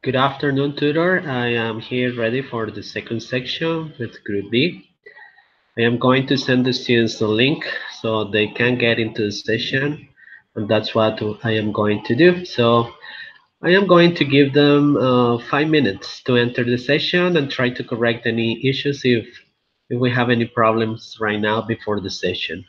Good afternoon, tutor. I am here ready for the second section with Group B. I am going to send the students the link so they can get into the session, and that's what I am going to do. So I am going to give them 5 minutes to enter the session and try to correct any issues if we have any problems right now before the session.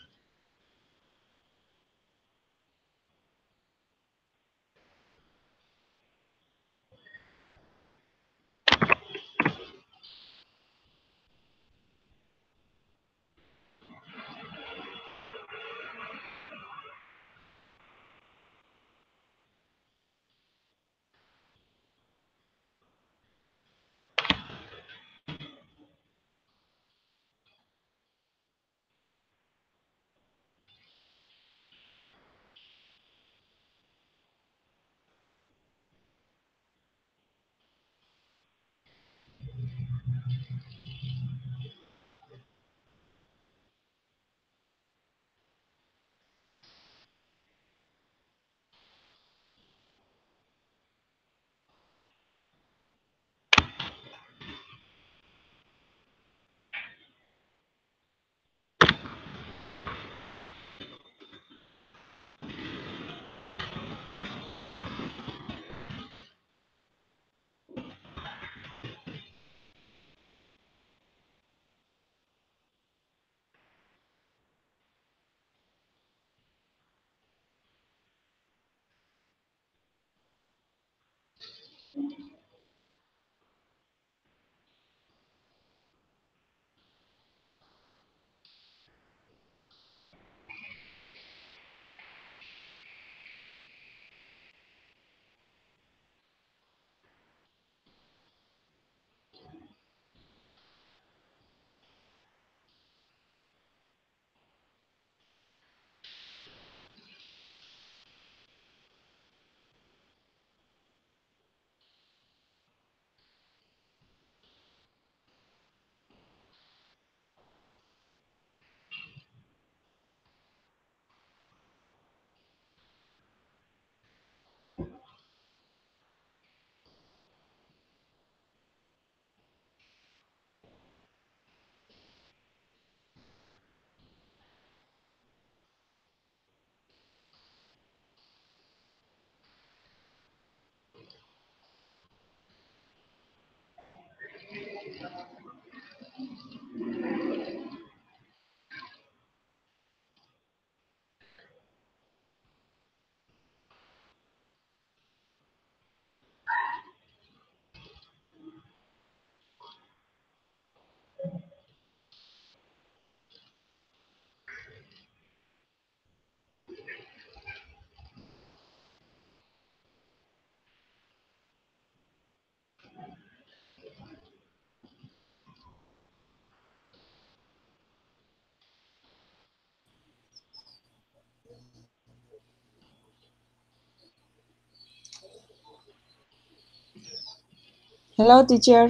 Hello, teacher.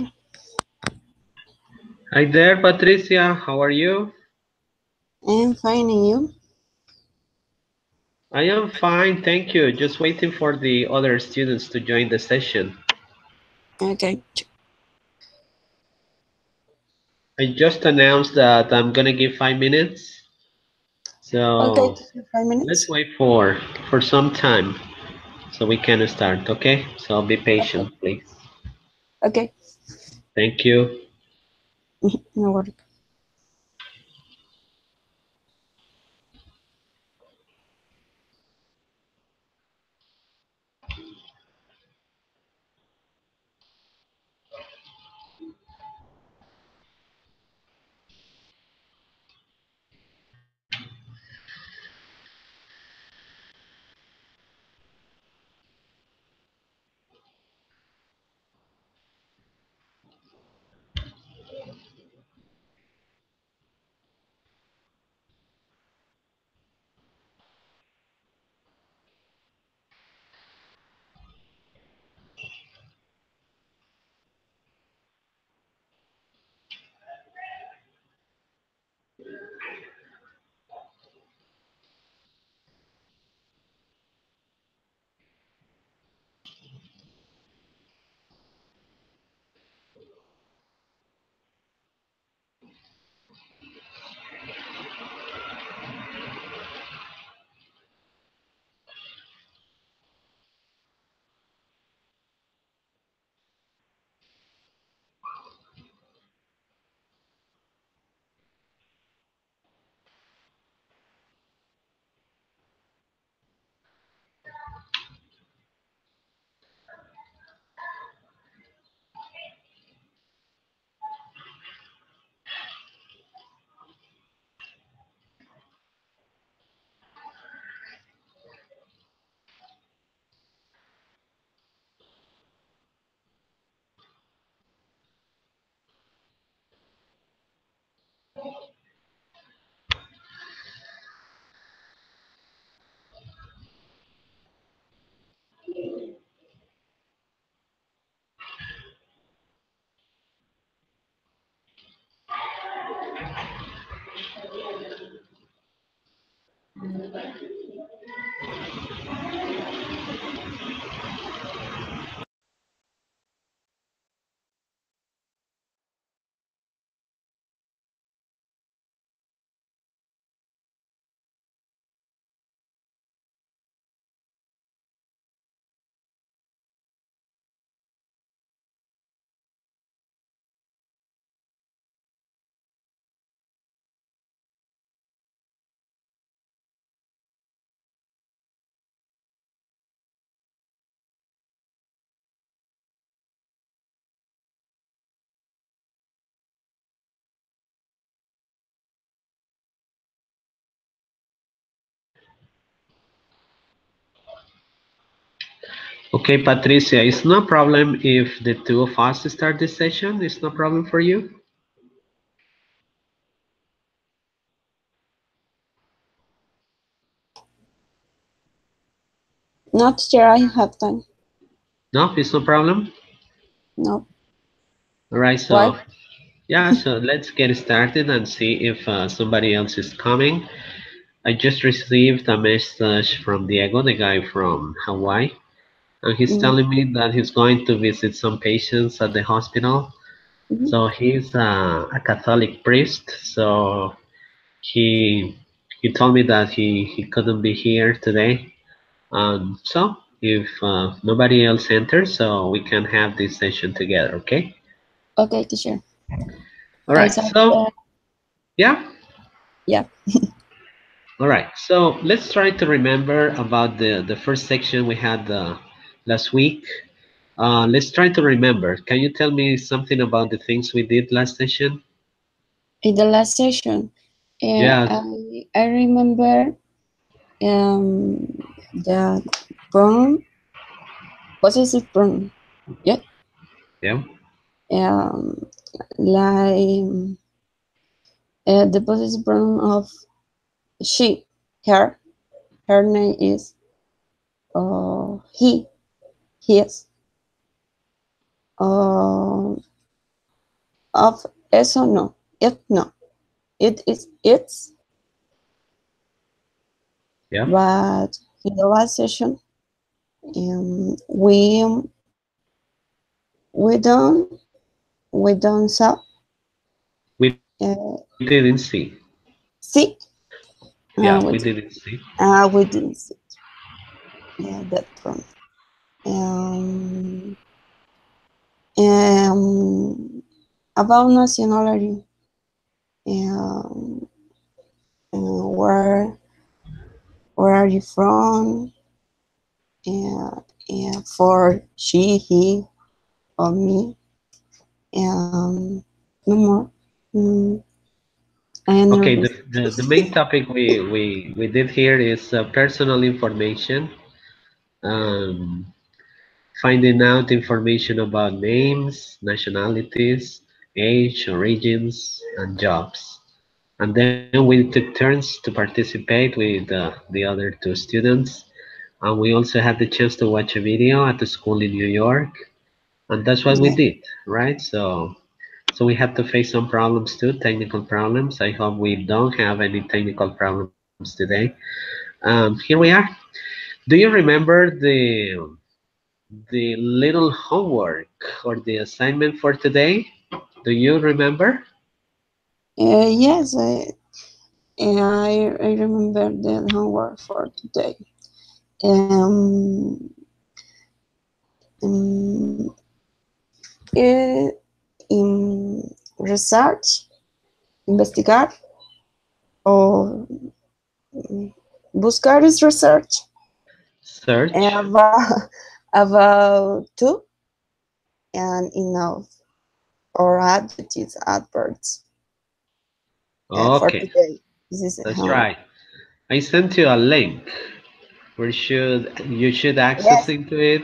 Hi there, Patricia. How are you? I'm fine, and you? I am fine, thank you. Just waiting for the other students to join the session. Okay. I just announced that I'm gonna give 5 minutes. Okay, So teacher, 5 let's minutes. wait for some time so we can start, okay? So be Okay. patient, please. Okay. Thank you. No worry. Okay, Patricia, it's no problem if the two of us start this session. It's no problem for you? Not sure I have time. No, it's no problem. No. All right, Why? so yeah, so let's get started and see if somebody else is coming. I just received a message from Diego, the guy from Hawaii, and he's Mm-hmm. telling me that he's going to visit some patients at the hospital. Mm-hmm. So he's a Catholic priest, so he he told me that he couldn't be here today. So if nobody else enters, so we can have this session together, okay? Okay, teacher. All I right, said so yeah, yeah. all right. So let's try to remember about the first section we had last week. Let's try to remember. Can you tell me something about the things we did last session? In the last session, Yeah, I remember the pronoun, possessive pronoun. Yeah. yeah, Um, like the possessive pronoun of she, her. Her name is he, his. Uh, of eso no, it no, it is its. yeah. But in the last session, we don't we don't saw We uh, didn't see. see. Yeah, we We didn't see. we didn't see. Yeah, that from. Um, um, about nationality. Um, where are you from? And for she, he, or me. No more. Mm, I Okay, understand. the main topic we did here is personal information. Um, Finding out information about names, nationalities, age, origins, and jobs. And then we took turns to participate with the other two students. And we also had the chance to watch a video at the school in New York. And that's what we Yeah. did, right? So we had to face some problems too, technical problems. I hope we don't have any technical problems today. Here we are. Do you remember the little homework or the assignment for today? Do you remember? Yes, I remember the homework for today. Um, um, eh, in research, investigar o buscar is research Search. about about two and enough or adjectives, adverbs for Okay, today. This is that's homework. right. I sent you a link where should you should access Yes, into it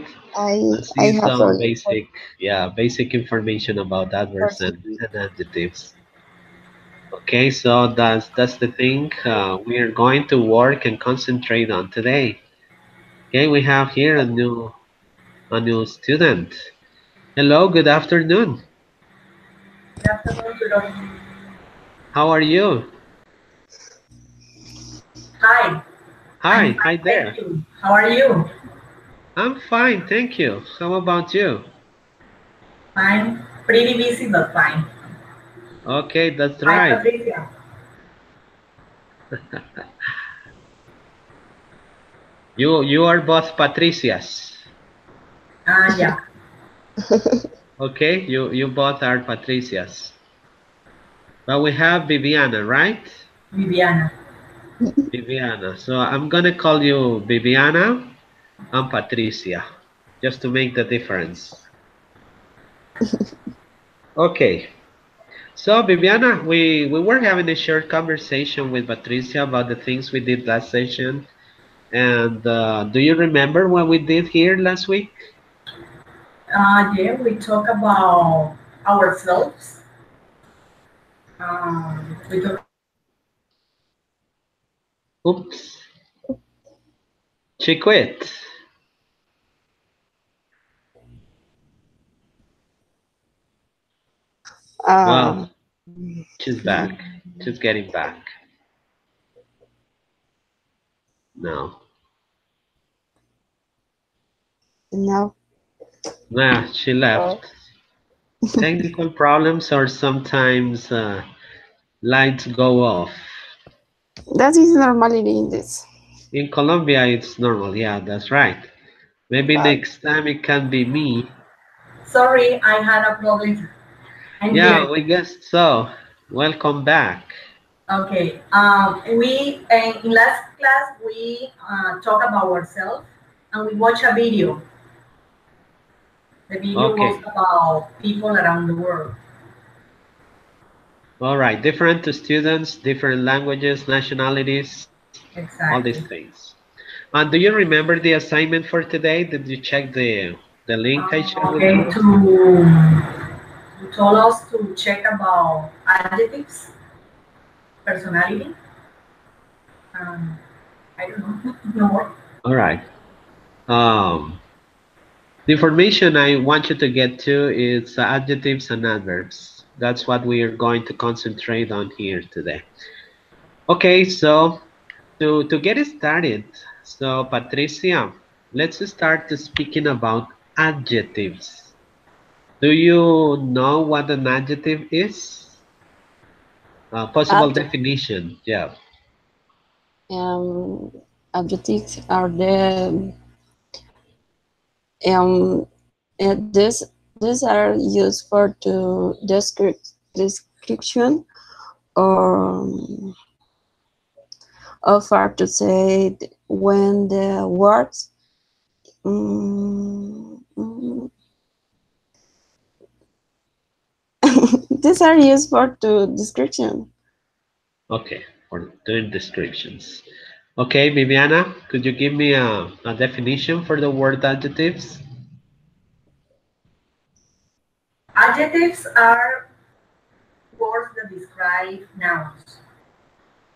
and I see have a some link basic, yeah, basic information about for adverbs today. and adjectives. Okay, so that's the thing we are going to work and concentrate on today. Okay, we have here a new student. Hello, good afternoon. Good afternoon, good afternoon. How are you? Hi, I'm Hi, fine, hi thank there. you. How are you? I'm fine, thank you. How about you? Fine, pretty busy, but fine. Okay, that's Hi, right. Patricia. You are both Patricias. Yeah, Okay, you both are Patricias. But we have Viviana, right? Viviana. Viviana. So I'm gonna call you Viviana and Patricia, just to make the difference. Okay. So Viviana, we were having a short conversation with Patricia about the things we did last session. And do you remember what we did here last week? Yeah, we talk about ourselves. We talk about Oops, she quit. Well, Um, she's back. She's getting back now. no, Nah, she uh, left. Technical problems or sometimes lights go off. that is normality in this. In Colombia, it's normal. Yeah, that's right. Maybe But next time it can be me. sorry, I had a problem. I'm Yeah, here. we guess so. Welcome back. Okay. We in last class we talk about ourselves and we watch a video. The video was Okay. about people around the world. All right. Different students, different languages, nationalities, all these Exactly. things. And do you remember the assignment for today? Did you check the link I shared with Okay, you? you told us to check about adjectives, personality, um, I don't know, no more. All right. Um, the information I want you to get to is adjectives and adverbs. That's what we are going to concentrate on here today. Okay, so to get started, so Patricia, let's start speaking about adjectives. Do you know what an adjective is? Possible adject, definition, yeah. um, adjectives are the um, these are used for to description or offer to say when the words mm, these are used for to description. Okay, for doing descriptions. Okay, Viviana, could you give me a definition for the word adjectives? Adjectives are words that describe nouns.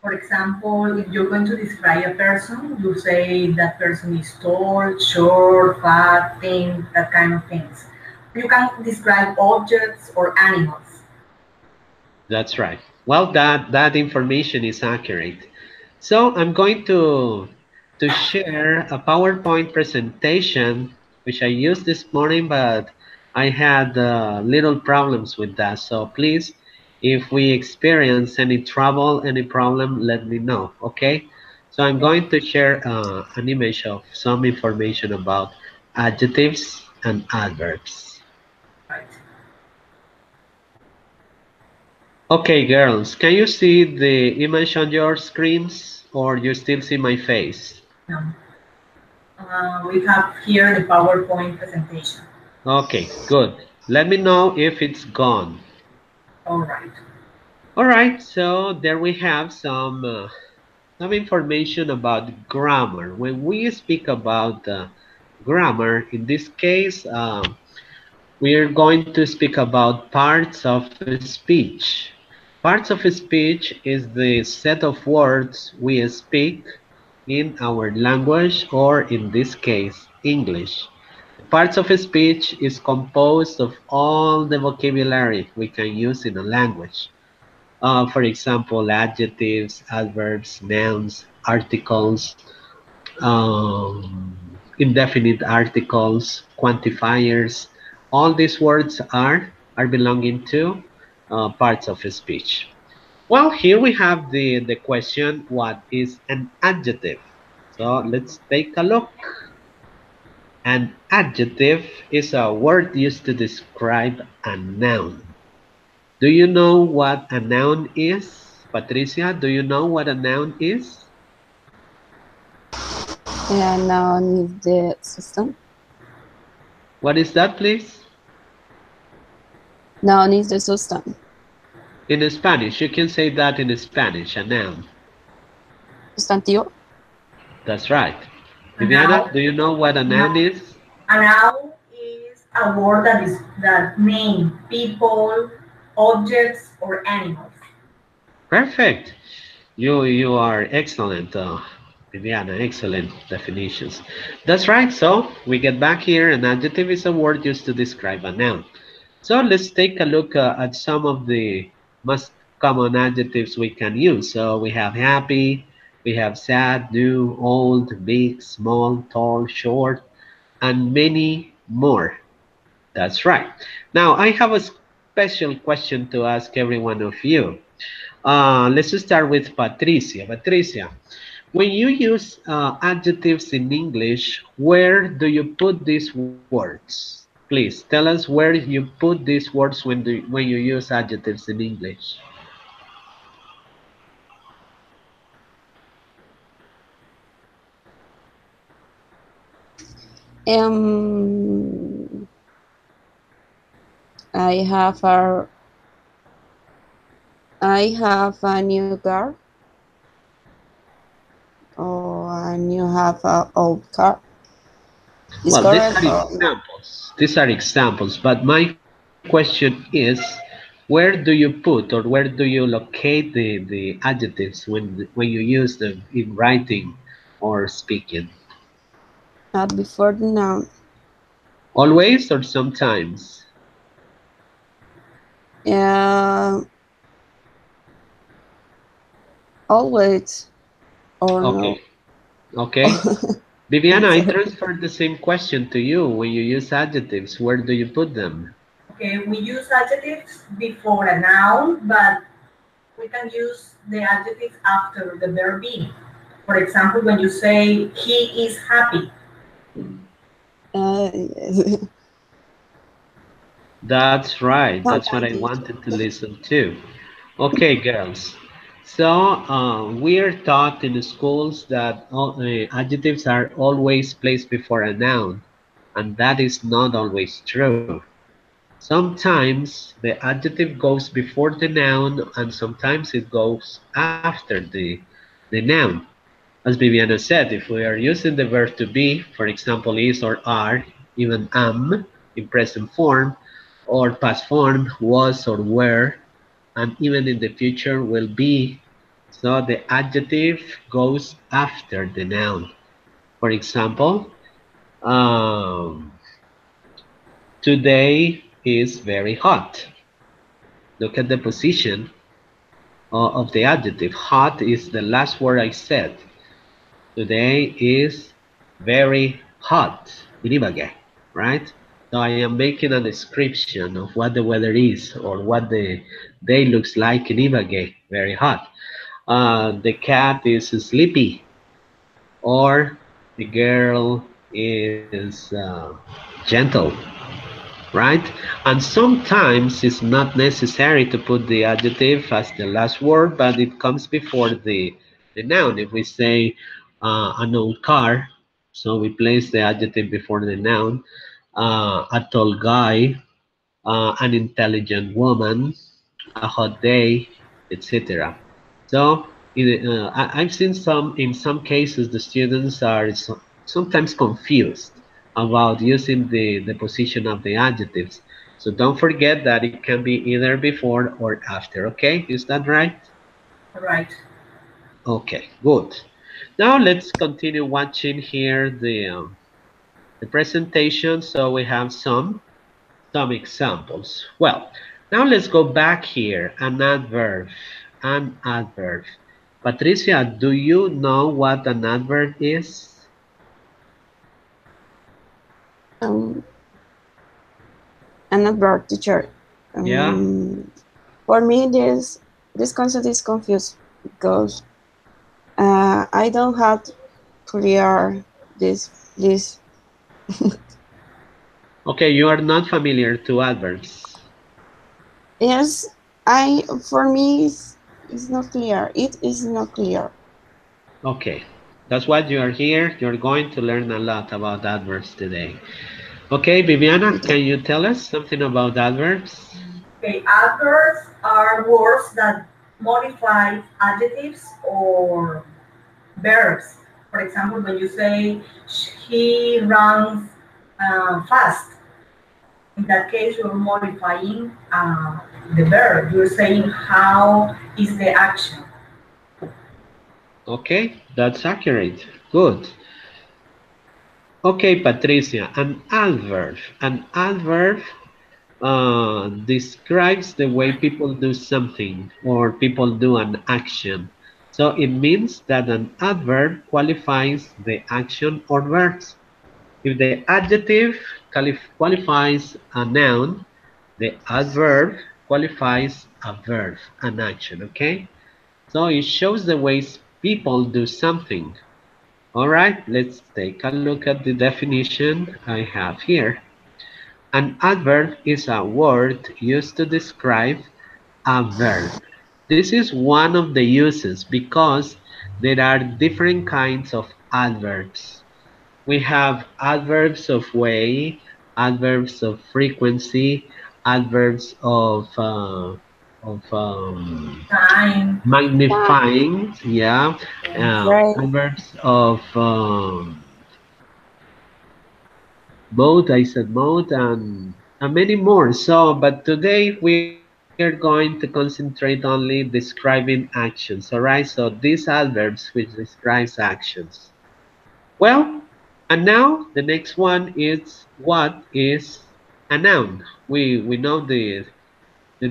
For example, if you're going to describe a person, you say that person is tall, short, fat, thin, that kind of things. You can describe objects or animals. That's right. Well, that information is accurate. So I'm going to share a PowerPoint presentation which I used this morning, but I had little problems with that. So please, if we experience any trouble, any problem, let me know. Okay. So I'm Okay, going to share an image of some information about adjectives and adverbs. right. Okay, girls, can you see the image on your screens or you still see my face? Now, we have here the PowerPoint presentation. Okay, good. Let me know if it's gone. All right. All right, so there we have some information about grammar. When we speak about grammar, in this case, we are going to speak about parts of speech. Parts of speech is the set of words we speak in our language, or in this case, English. Parts of speech is composed of all the vocabulary we can use in a language. For example, adjectives, adverbs, nouns, articles, indefinite articles, quantifiers. All these words are belonging to parts of speech. Well, here we have the question, what is an adjective? So let's take a look. An adjective is a word used to describe a noun. Do you know what a noun is? Patricia, do you know what a noun is? And now need the system. What is that, please? Now needs the system. In Spanish, you can say that in Spanish, a noun. Sustantivo. That's right. A noun, Viviana, do you know what a noun is? a noun is a word that name people, objects, or animals. Perfect. You are excellent, Viviana. Excellent definitions. That's right. So we get back here. An adjective is a word used to describe a noun. So let's take a look at some of the most common adjectives we can use. So we have happy, we have sad, new, old, big, small, tall, short, and many more. That's right. Now I have a special question to ask every one of you. Let's start with Patricia. Patricia, when you use adjectives in English, where do you put these words? Please tell us where you put these words when you use adjectives in English. Um, I have a I have a new car. Oh, and you have a old car. Is Well, these correct are or no? examples. These are examples, but my question is, where do you put or where do you locate the adjectives when you use them in writing or speaking? Not before the noun. Always or sometimes? Uh, always or Okay, no. okay. Viviana, I Sorry. transferred the same question to you. When you use adjectives, where do you put them? Okay, we use adjectives before a noun, but we can use the adjectives after the verb be. For example, when you say he is happy. Yes. That's right. That's what Sometimes I it's wanted to listen to. Okay, girls. So we are taught in the schools that adjectives are always placed before a noun, and that is not always true. Sometimes the adjective goes before the noun, and sometimes it goes after the noun. As Viviana said, if we are using the verb to be, for example, is or are, even am in present form, or past form, was or were, and even in the future will be, so the adjective goes after the noun. For example, um, today is very hot. Look at the position of the adjective. Hot is the last word I said. Today is very hot in Ibagué, right? So I am making a description of what the weather is or what the day looks like in Ibagué, very hot. The cat is sleepy, or the girl is gentle, right? And sometimes it's not necessary to put the adjective as the last word, but it comes before the noun. If we say an old car, so we place the adjective before the noun. A tall guy, an intelligent woman, a hot day, etc. So I've seen in some cases, the students are sometimes confused about using the position of the adjectives. So don't forget that it can be either before or after, okay? Is that right? Right. Okay, good. Now let's continue watching here the presentation. So we have some examples. Well, now let's go back here. An adverb. An adverb. Patricia, do you know what an adverb is? Um, an adverb teacher. Yeah? For me, this concept is confused because I don't have clear this. Okay, you are not familiar to adverbs. Yes, I for me it's not clear. It is not clear. Okay, that's what you are here. You're going to learn a lot about adverbs today. Okay, Viviana, can you tell us something about adverbs? Okay, adverbs are words that modify adjectives or verbs. For example, when you say he runs fast, in that case you're modifying the verb. You're saying how is the action. Okay, that's accurate. Good. Okay, Patricia, an adverb. An adverb describes the way people do something or people do an action. So it means that an adverb qualifies the action or verbs. If the adjective qualifies a noun, the adverb qualifies a verb, an action, okay? So it shows the ways people do something. All right, let's take a look at the definition I have here. An adverb is a word used to describe a verb. This is one of the uses because there are different kinds of adverbs. We have adverbs of way, adverbs of frequency, adverbs of Time, magnifying, yeah, Right. adverbs of mode, I said mode, and many more. So, but today we are going to concentrate only describing actions, all right? So these adverbs which describes actions. Well, and now the next one is what is a noun? We know the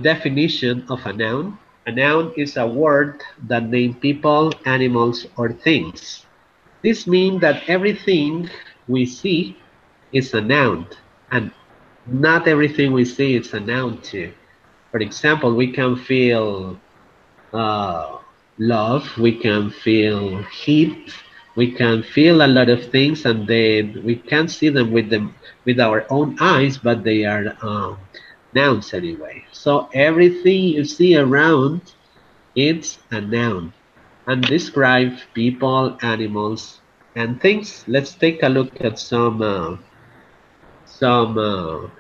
definition of a noun. A noun is a word that names people, animals, or things. This means that everything we see is a noun, and not everything we see is a noun too. For example, we can feel uh, love, we can feel heat, we can feel a lot of things, and then we can't see them with our own eyes, but they are nouns anyway. So everything you see around, it's a noun and describe people, animals, and things. Let's take a look at some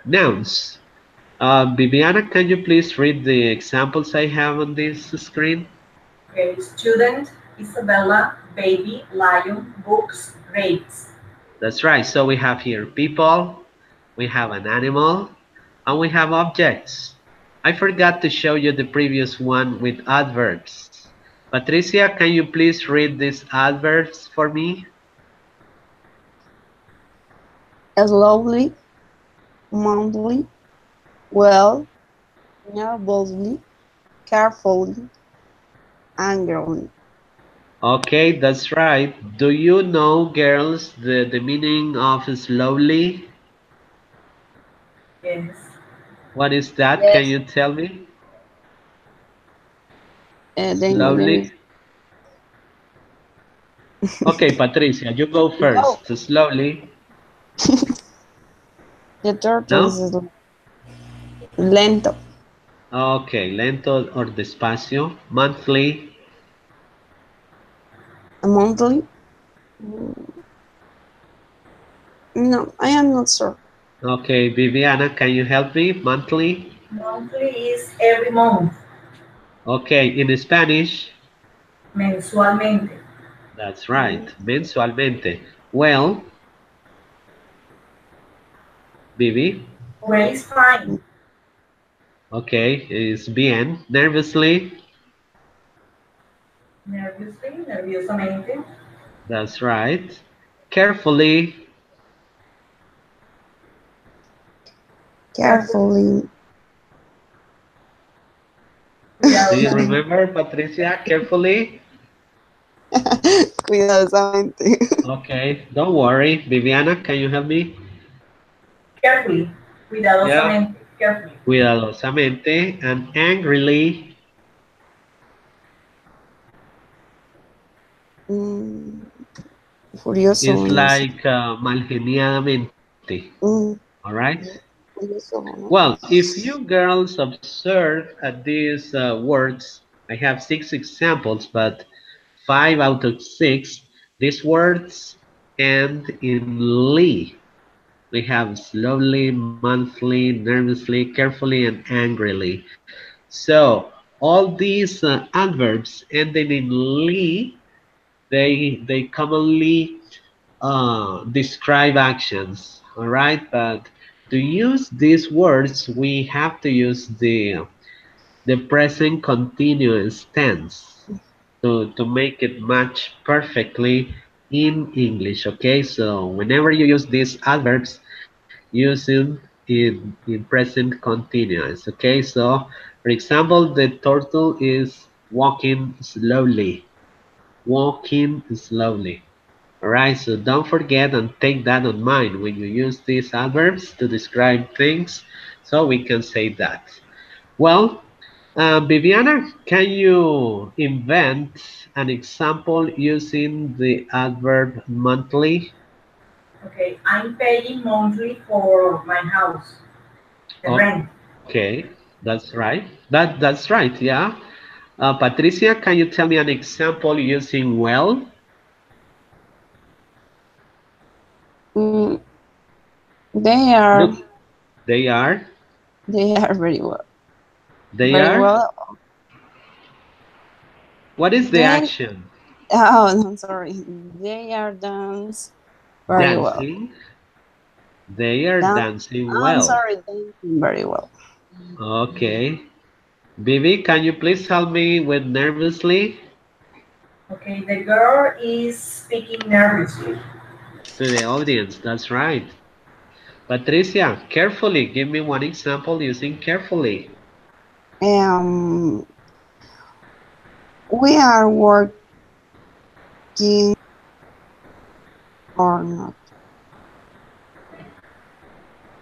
nouns. Viviana, can you please read the examples I have on this screen? okay, student, Isabella, baby, lion, books, grapes. That's right. So we have here people, we have an animal, and we have objects. I forgot to show you the previous one with adverbs. Patricia, can you please read these adverbs for me? Slowly, monthly, well, nervously, carefully, angrily. Okay, that's right. Do you know, girls, the meaning of slowly? Yes. What is that? Can Yes. you tell me? The Slowly? Okay, Patricia, you go no, first. Slowly. the turtle No? is lento. Okay, lento or despacio. Monthly. Monthly? Mm, no, I am not sure. Okay, Viviana, can you help me? Monthly. Monthly is every month, Okay, in Spanish. mensualmente. That's right. Mensualmente. Well, Vivi. Well, it's fine. Okay, is bien. Nervously. Nerviously, nerviosamente. That's right. Carefully. Carefully, Carefully. Do you cuidadosamente. remember, Patricia? Carefully. Cuidadosamente. Okay, don't worry. Viviana, can you help me? Carefully, Yeah. cuidadosamente. Carefully. Cuidadosamente and angrily Mm, furioso, is no sé. like malgeniadamente. Mm, All right. yeah, furioso, ¿no? Well, if you girls observe at these words, I have 6 examples, but 5 out of 6, these words end in "ly." We have slowly, monthly, nervously, carefully, and angrily. So all these adverbs ending in "ly," they commonly describe actions. All right, but to use these words, we have to use the present continuous tense to make it match perfectly in English. Okay, so whenever you use these adverbs, use them in present continuous. Okay, so for example, the turtle is walking slowly. Walking slowly. All right, so don't forget and take that on mind when you use these adverbs to describe things, so we can say that. Well, Viviana, can you invent an example using the adverb monthly? Okay, I'm paying monthly for my house, the rent. Okay, that's right. That's right. Yeah. Patricia, can you tell me an example using well? Mm, they are Look, they are. they are very well. They Very are. well. What is the They action? oh, I'm sorry. They are dance very well. Dancing. They are Dan dancing I'm well. sorry, dancing very well. Okay. Vivi, can you please help me with nervously? Okay, the girl is speaking nervously. To the audience, that's right. Patricia, carefully, give me one example using carefully. Um, we are working or not.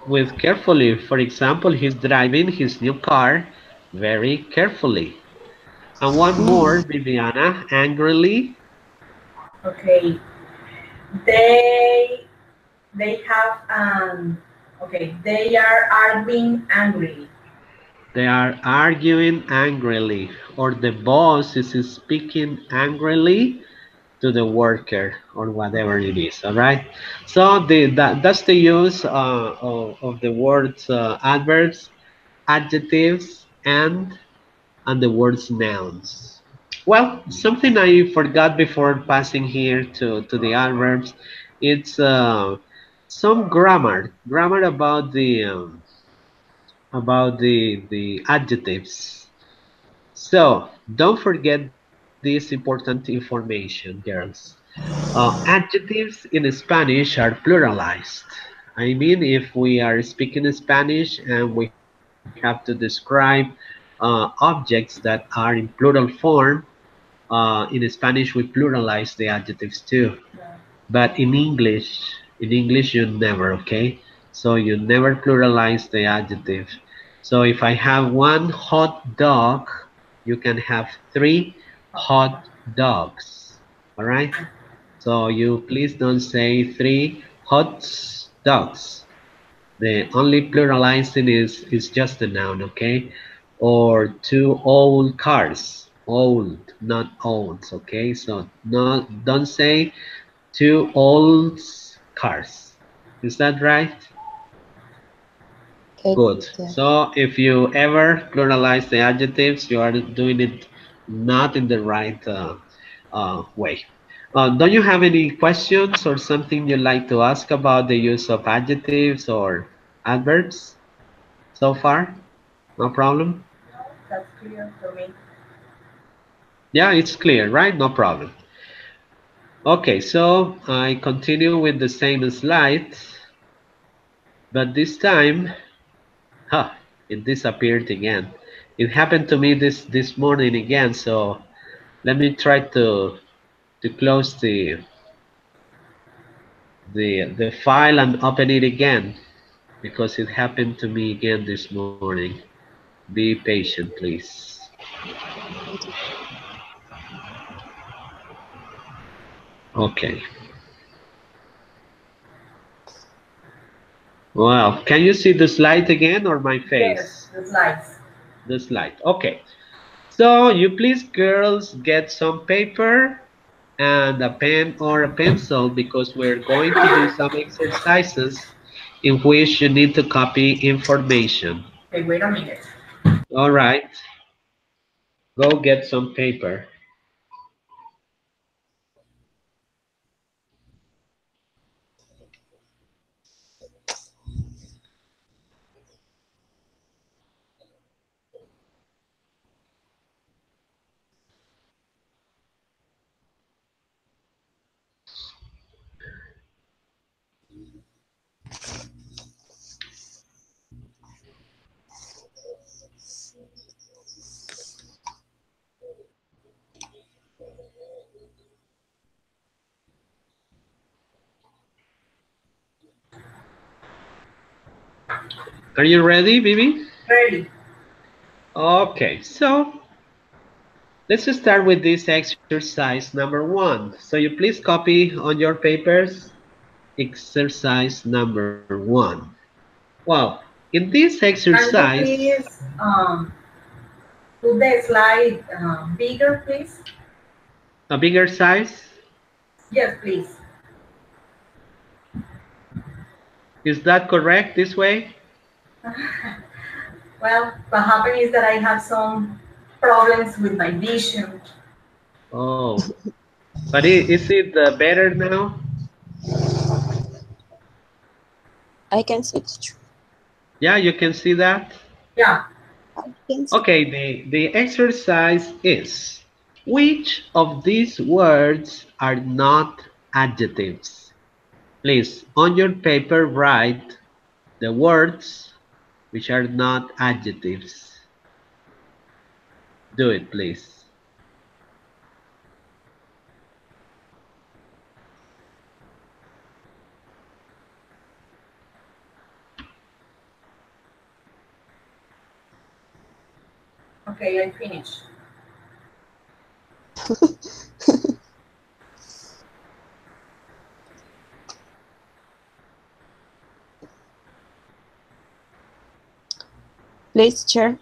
With carefully, for example, he's driving his new car very carefully. And one more, Mm, Viviana, angrily. Okay, they they have okay, they are arguing angrily. They are arguing angrily, or the boss is speaking angrily to the worker or whatever it is. All right, so that's the use of the words adverbs, adjectives, and the words nouns. Well, something I forgot before passing here to the adverbs, it's some grammar about the adjectives. So don't forget this important information, girls. Adjectives in Spanish are pluralized. I mean, if we are speaking Spanish and we have to describe objects that are in plural form, in Spanish we pluralize the adjectives too. But in English you never, okay? So you never pluralize the adjective. So if I have one hot dog, you can have 3 hot dogs. All right? So you please don't say 3 hot dogs. The only pluralizing is just a noun, okay? Or 2 old cars. Old, not olds, okay? So no, don't say 2 old cars. Is that right? okay, Good. teacher. So if you ever pluralize the adjectives, you are doing it not in the right way. Don't you have any questions or something you'd like to ask about the use of adjectives or adverbs so far? No problem? No, that's clear for me. Yeah, it's clear, right? No problem. Okay, so I continue with the same slide, but this time, huh, it disappeared again. It happened to me this morning again, so let me try to close the file and open it again because it happened to me again this morning. Be patient, please. Okay. Well, can you see the slide again or my Yes, face? the slides. The slide. Okay. So you please, girls, get some paper and a pen or a pencil because we're going to do some exercises in which you need to copy information. Okay, wait a minute. All right. Go get some paper. Are you ready, Bibi? Ready. Okay, so let's start with this exercise number 1. So you please copy on your papers exercise number 1. Well, in this Can you exercise, please put the slide bigger, please? a bigger size, Yes, please. is that correct this way? Well, what happened is that I have some problems with my vision. Oh, but is it better now? I can see it. Yeah, you can see that? Yeah. I can see. Okay, the exercise is, which of these words are not adjectives? Please, on your paper, write the words which are not adjectives. Do it, please. Okay, I finished. Please share.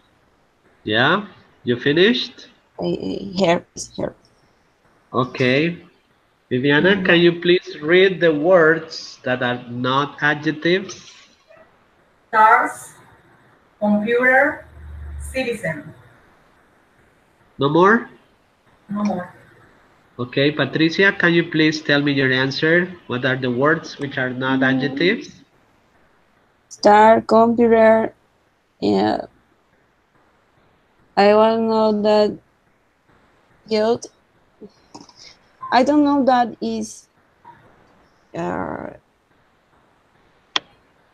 Yeah, you finished? Here is here. Okay. Viviana, can you please read the words that are not adjectives? Stars, computer, citizen. No more? No more. Okay, Patricia, can you please tell me your answer? What are the words which are not adjectives? Star computer. Yeah, I want to know that guild. I don't know that is uh,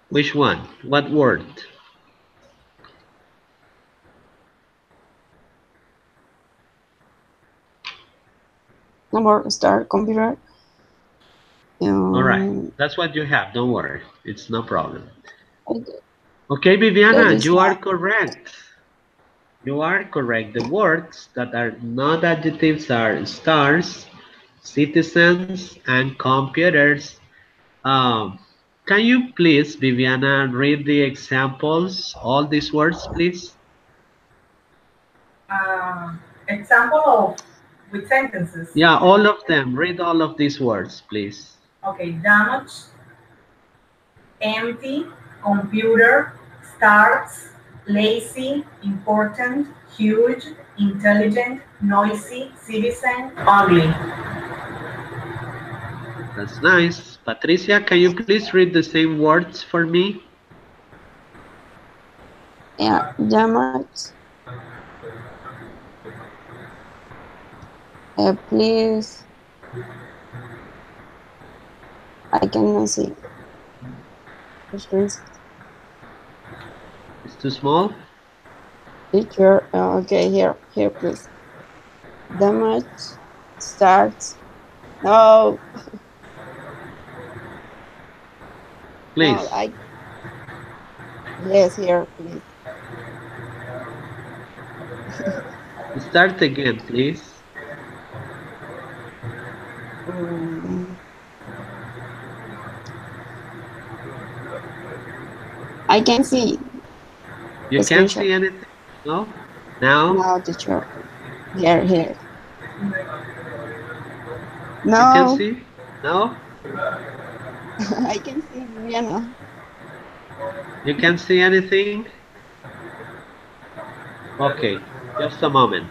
Which one? What word? no more star computer. All right, Um, that's what you have. Don't worry, it's no problem. I Okay, that Viviana, is you are not. correct. You are correct. The words that are not adjectives are stars, citizens, and computers. Um, can you please, Viviana, read the examples, all these words, please? Example of with sentences. Yeah, all of them. Read all of these words, please. Okay, damage, empty, computer, starts, lazy, important, huge, intelligent, noisy, citizen, ugly. That's nice. Patricia, can you please read the same words for me? Yeah, damage. Please. I cannot see. Please. It's too small? Teacher. Okay, here, please. Damage starts. No, no, Please, yes, here, please. start again, please. Um, I can see You the can't screenshot see anything? No? Now? now, teacher. Here. You can No, see? No? I can see Viviana. You can't see anything? Okay, just a moment.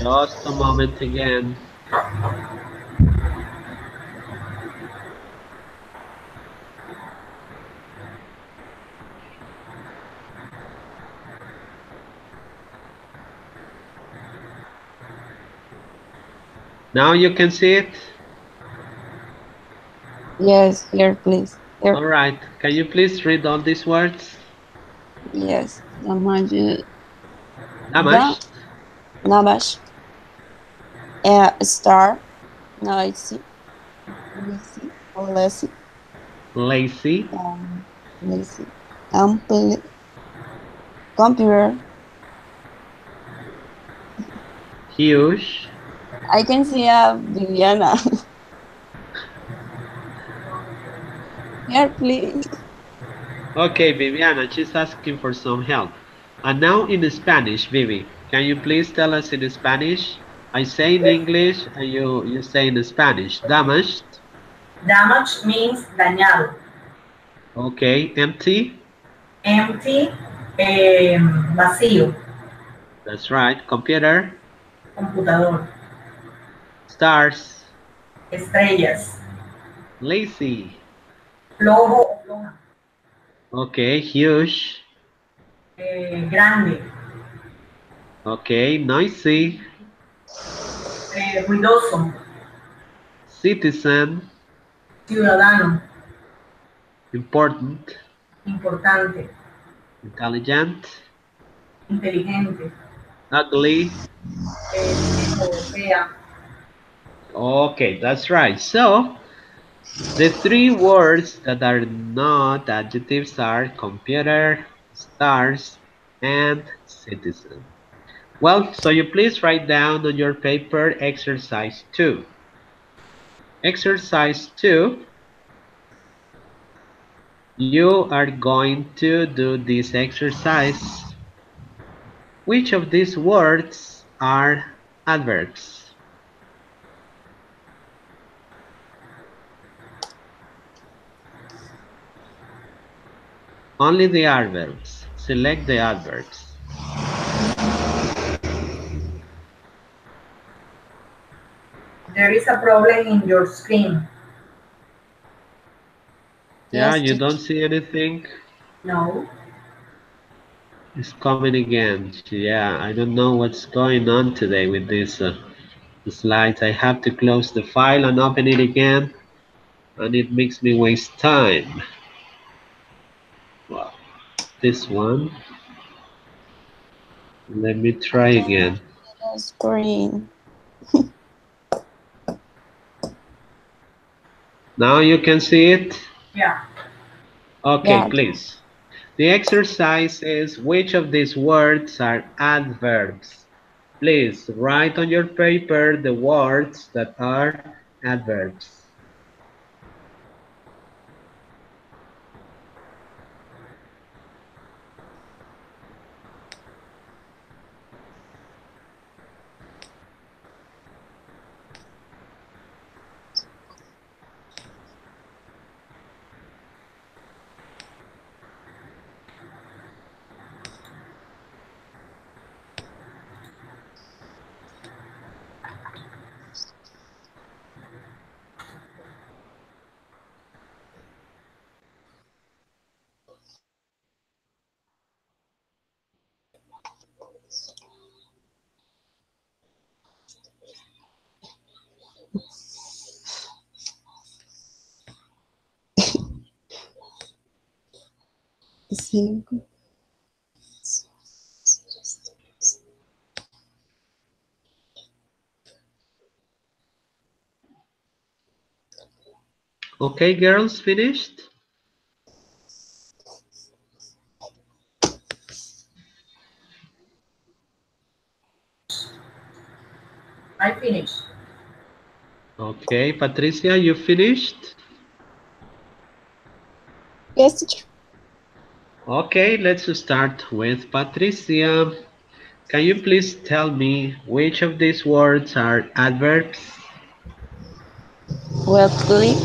Just a moment again. Now you can see it? Yes, here, please. Here, All right. Can you please read all these words? yes. Damage. Da, Damaged, Navash. Star. Noisy. Lazy. Or lazy. lazy, Lazy. Ample. Computer. huge. I can see Viviana. Here, please. Okay, Viviana, she's asking for some help. And now in Spanish, Vivi, can you please tell us in Spanish? I say in English and you say in Spanish. Damaged. Damage means dañado. Okay, empty. Empty, vacío. That's right. Computer. Computador. Stars. Estrellas. Lazy. Flojo o floja. Okay, huge. Grande. Okay, noisy. Ruidoso. Citizen. Ciudadano. Important. Importante. Intelligent. Inteligente. Ugly. Fea. Okay, that's right. So, the three words that are not adjectives are computer, stars, and citizen. Well, so you please write down on your paper exercise 2. Exercise 2, you are going to do this exercise. Which of these words are adverbs? Only the adverbs. Select the adverbs. There is a problem in your screen. Yeah, Yes, you don't teacher. see anything? No. It's coming again. Yeah, I don't know what's going on today with these slides. I have to close the file and open it again, and it makes me waste time. Wow. This one. Let me try I cannot again. see the screen. Now you can see it? Yeah. Okay, Yeah, please. The exercise is which of these words are adverbs? Please write on your paper the words that are adverbs. Okay, girls, finished? I finished. Okay, Patricia, you finished? Yes, teacher. Okay, let's start with Patricia. Can you please tell me which of these words are adverbs? Wetly,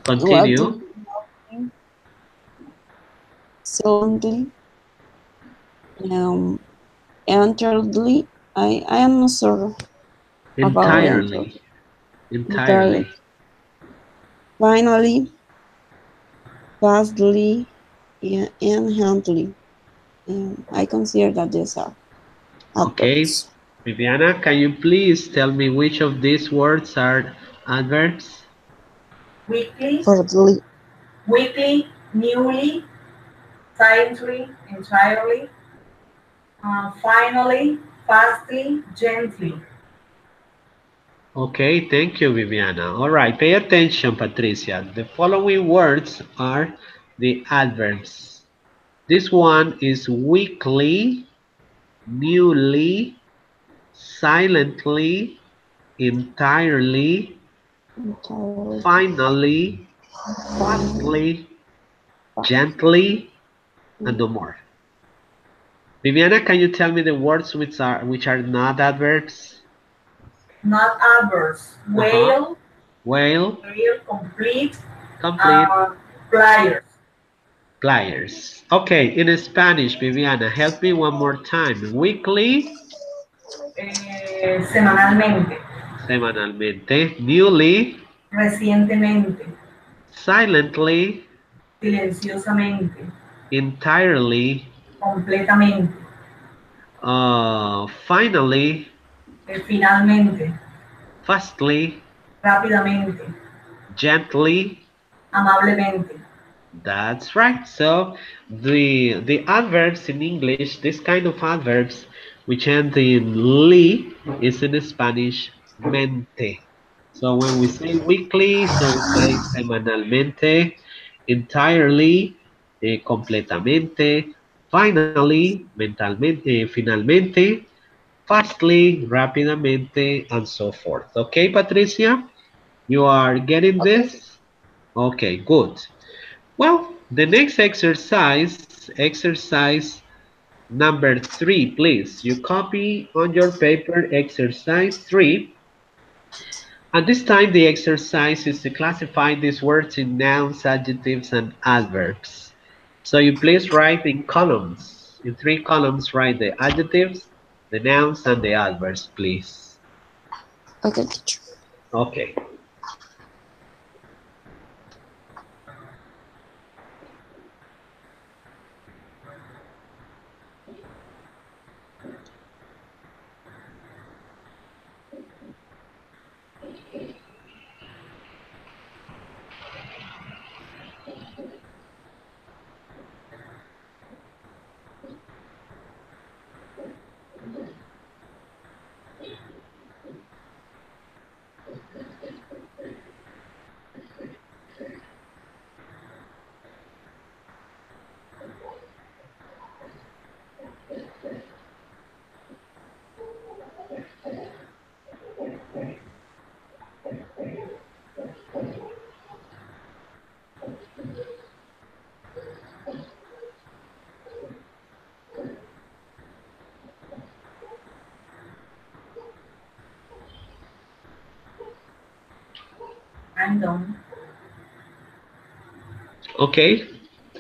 Continue. wildly, silently, um, entirely. I am not sure about entirely. Entirely. Entirely. Entirely. Finally, vastly, and handily. I consider that these are Okay. adverbs. Viviana, can you please tell me which of these words are adverbs? Weekly, Wordly, weekly, newly, silently, entirely, finally, fastly, gently. Okay, thank you, Viviana. All right, pay attention, Patricia. The following words are the adverbs. This one is weekly, newly, silently, entirely, entirely, finally, finally, fastly, fast. gently, and no more. Viviana, can you tell me the words which are not adverbs? Not adverbs. Uh-huh. Whale, Well, whale, complete, complete, pliers. pliers. Okay, in Spanish, Viviana, help me one more time. Weekly, Semanalmente, semanalmente. Newly, recientemente, silently, silenciosamente, entirely, completamente, finally, finalmente, fastly, rápidamente, gently. amablemente. That's right. So the adverbs in English, this kind of adverbs which end in li, is in Spanish mente. So when we say weekly, so we say semanalmente, entirely, completamente, finally, mentalmente, finalmente, fastly, rápidamente, and so forth. Okay, Patricia? You are getting Okay. this? Okay, good. Well, the next exercise number 3, please. You copy on your paper exercise 3. And this time the exercise is to classify these words in nouns, adjectives, and adverbs. So you please write in columns. In 3 columns, write the adjectives, the nouns, and the adverbs, please. Okay, teacher. Okay. I'm done. Okay.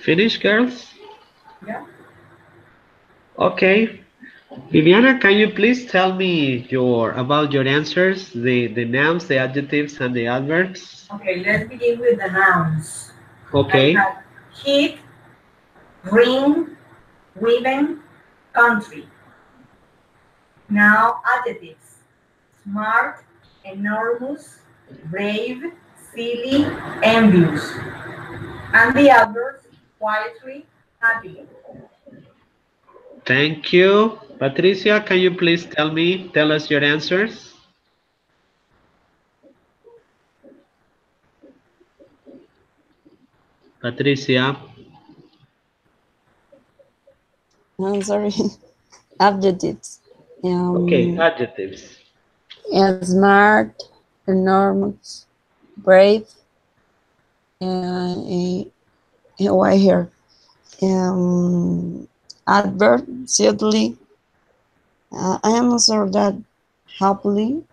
Finish, girls? Yeah. Okay. Viviana, can you please tell me about your answers, the nouns, the adjectives, and the adverbs? Okay, let's begin with the nouns. I Okay. have heat, ring, ribbon, country. Now adjectives. Smart, enormous, brave, silly, envious. And the adverbs quietly, happily. Thank you. Patricia, can you please tell us your answers? Patricia. I'm sorry. Adjectives. Okay, Um, adjectives. Smart, enormous, brave, and why here? Um, Adverb, silly. I am not sure that happily,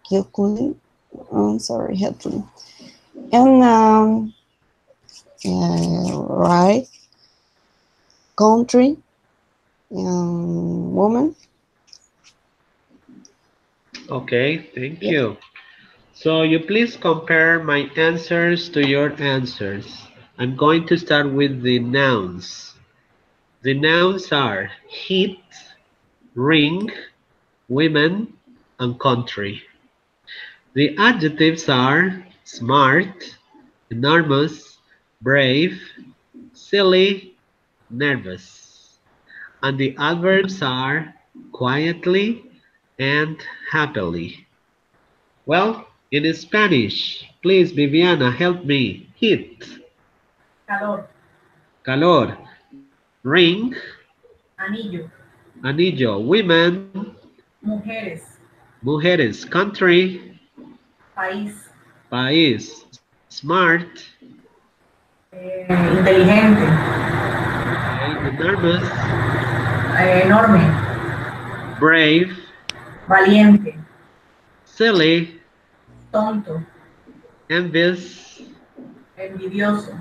quickly. I'm sorry, happily. And right, country, woman. Okay, thank Yeah. you. So you please compare my answers to your answers. I'm going to start with the nouns. The nouns are heat, ring, women, and country. The adjectives are smart, enormous, brave, silly, nervous. And the adverbs are quietly and happily. Well, in Spanish, please, Viviana, help me. Heat, Calor, calor, ring, anillo, anillo, women, mujeres, mujeres, country, país, país, smart, inteligente, okay, enormous, enorme, brave, valiente, silly, tonto, envious, envidioso,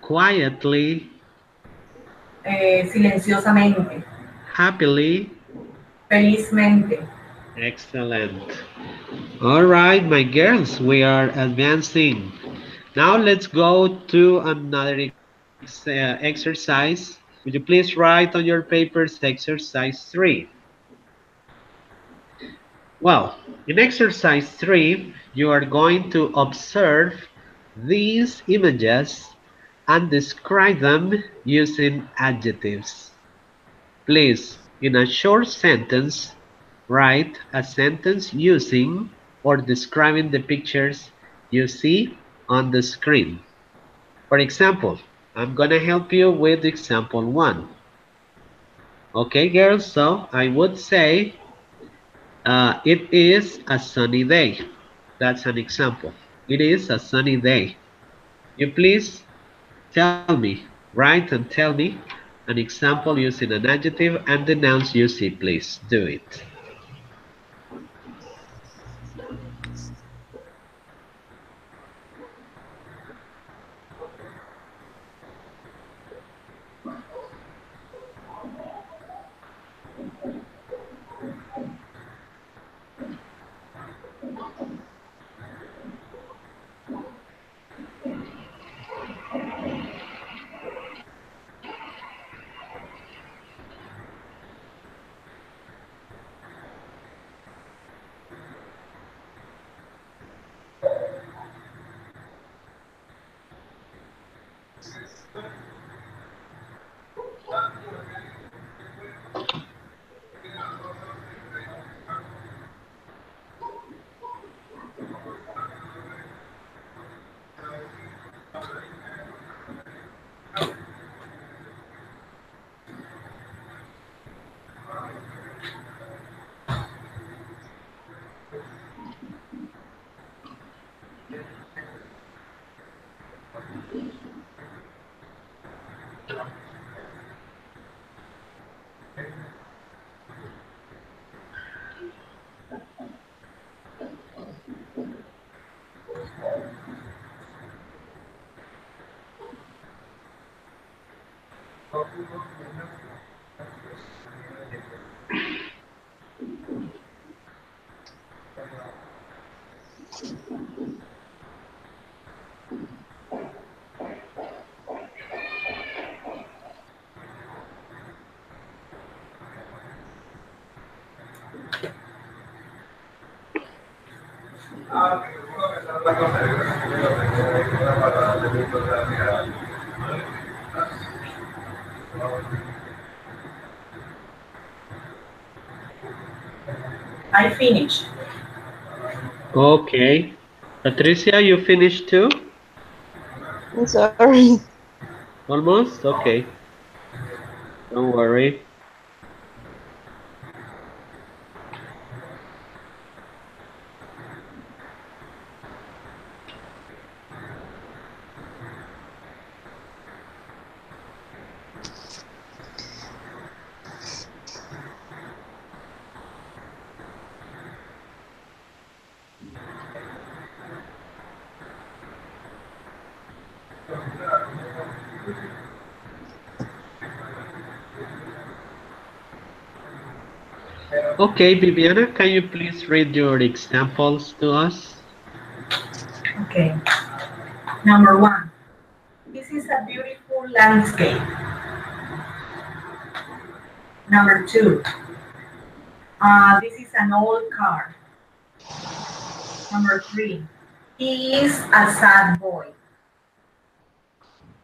quietly, silenciosamente, happily. felizmente. Excellent. All right, my girls, we are advancing. Now let's go to another exercise. Would you please write on your papers exercise 3? Well, in exercise 3, you are going to observe these images and describe them using adjectives. Please, in a short sentence, write a sentence using or describing the pictures you see on the screen. For example, I'm gonna help you with example 1. Okay, girls, so I would say it is a sunny day. That's an example. It is a sunny day. You please tell me, write and tell me an example using an adjective and the nouns you see, please. Do it. I finished. Okay. Patricia, you finished too? I'm sorry. Almost? Okay. Don't worry. Okay, Viviana, can you please read your examples to us? Okay. Number one. This is a beautiful landscape. Number two. This is an old car. Number three. He is a sad boy.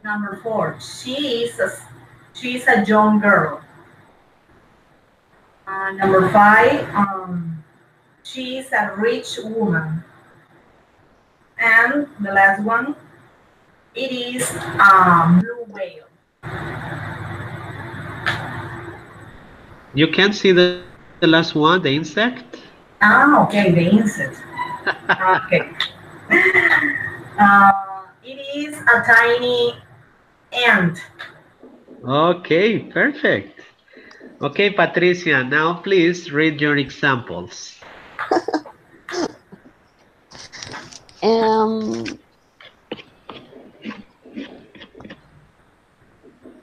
Number four. She is a young girl. Number five. She is a rich woman. And the last one. It is a blue whale. You can see the last one, the insect? Okay, the insect. Okay. Uh, it is a tiny ant. Okay, perfect. Okay, Patricia, now please read your examples. Um,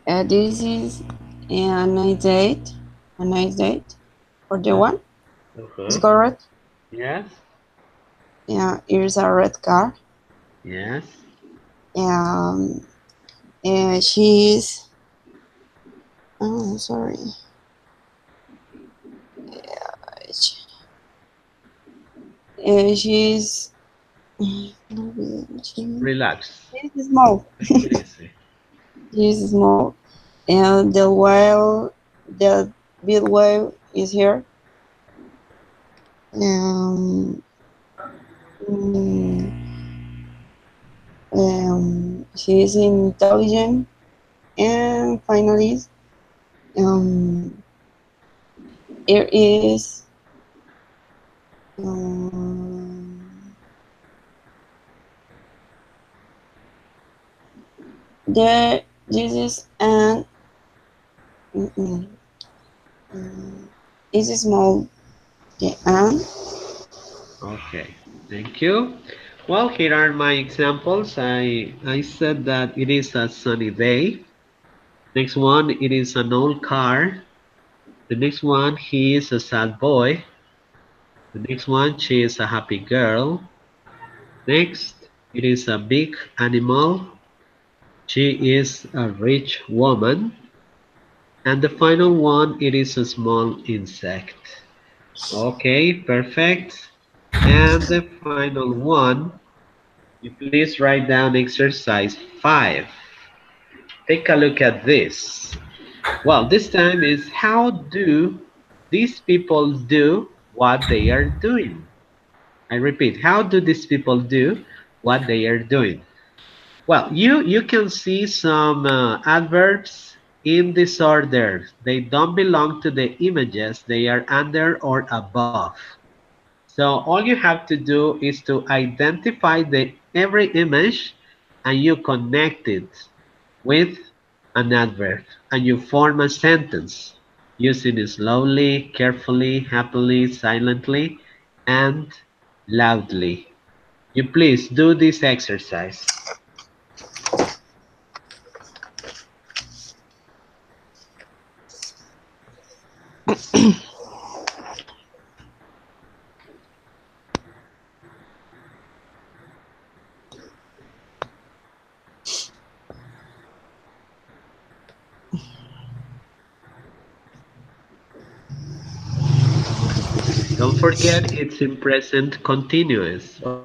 this is a nice date. A nice date for the one. Is correct? Yes. Yeah, here's a red car. Yes. Um, she's. Oh, sorry. She's. Relax. She's small. Take it easy. She's small. And the big whale is here. Um, mm, she is intelligent, and finally, um, here is um, there. This is an is small. The ant. Okay, thank you. Well, here are my examples. I said that it is a sunny day. Next one, it is an old car. The next one, he is a sad boy. The next one, she is a happy girl. Next, it is a big animal. She is a rich woman. And the final one, it is a small insect. Okay, perfect. And the final one, you please write down exercise 5. Take a look at this. Well, this time is how do these people do what they are doing? I repeat, how do these people do what they are doing? Well, you can see some adverbs in disorder. They don't belong to the images. They are under or above. So all you have to do is to identify every image and you connect it with an adverb and you form a sentence using it slowly, carefully, happily, silently, and loudly. You please do this exercise. Don't forget it's in present continuous or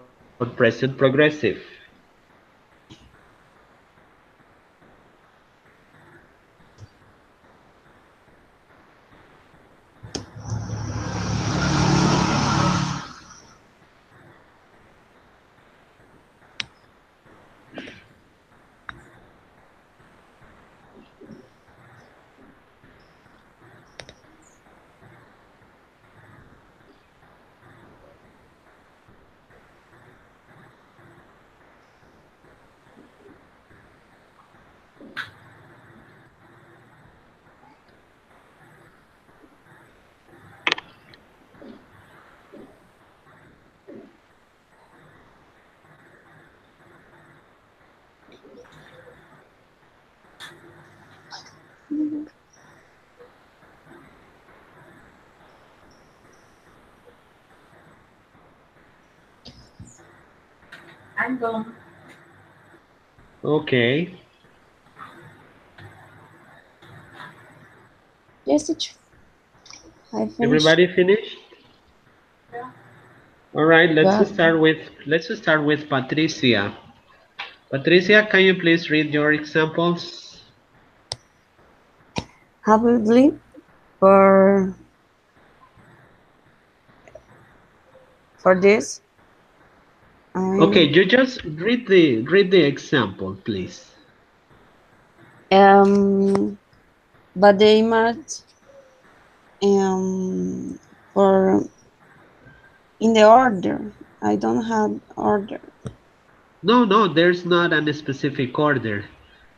present progressive. I'm done. Okay. Yes, teacher. I finished. Everybody finished? Yeah. All right, Yeah. let's start with Patricia. Patricia, can you please read your examples? Happily for this, Okay, I you just read the example, please. but the image um for in the order. I don't have order. No, no, there's not a specific order.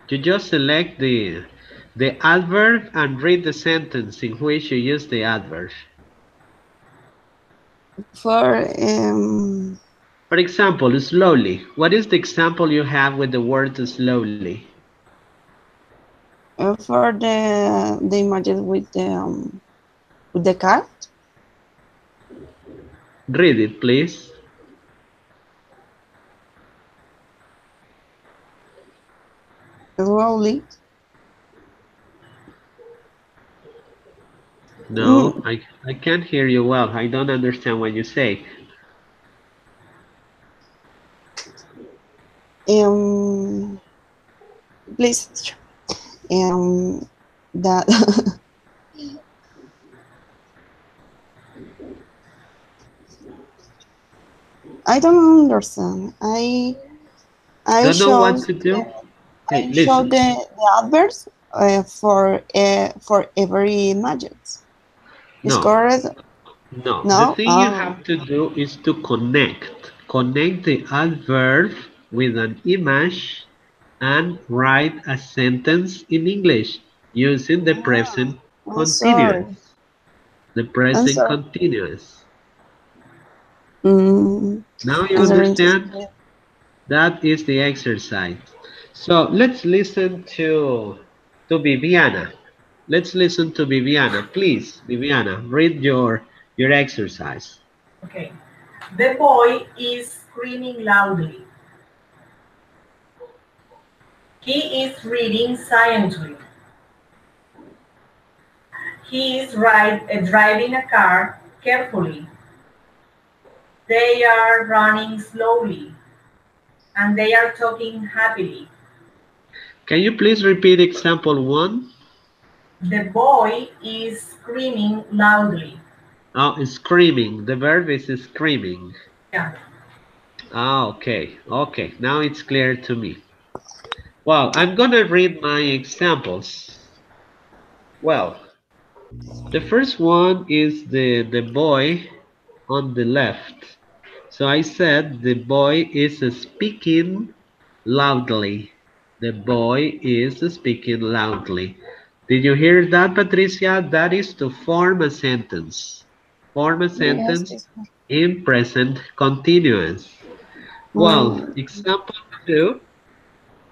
You just select the adverb and read the sentence in which you use the adverb. For For example, slowly. What is the example you have with the word slowly? for the images with the cat Read it, please. slowly. No, Mm, I can't hear you well. I don't understand what you say. um, please, that I don't understand. I Don't know what show to do? Hey, I show listen. the adverts for every images. Is No, correct? no. The No. thing you Oh, have to do is to connect. Connect the adverb with an image and write a sentence in English using the present I'm sorry. continuous. The I'm present sorry. continuous. Mm, Now you I'm sorry. understand? That is the exercise. So let's listen to Viviana. Let's listen to Viviana. Please, Viviana, read your exercise. Okay. The boy is screaming loudly. He is reading silently. He is driving a car carefully. They are running slowly and they are talking happily. Can you please repeat example one? The boy is screaming loudly. Oh, screaming. The verb is screaming. Yeah. Ah, okay. Okay, now it's clear to me. Well, I'm gonna read my examples. Well, the first one is the boy on the left. So I said the boy is speaking loudly. The boy is speaking loudly. Did you hear that, Patricia? That is to form a sentence. Form a Yes. sentence in present continuous. Well, Mm, example two,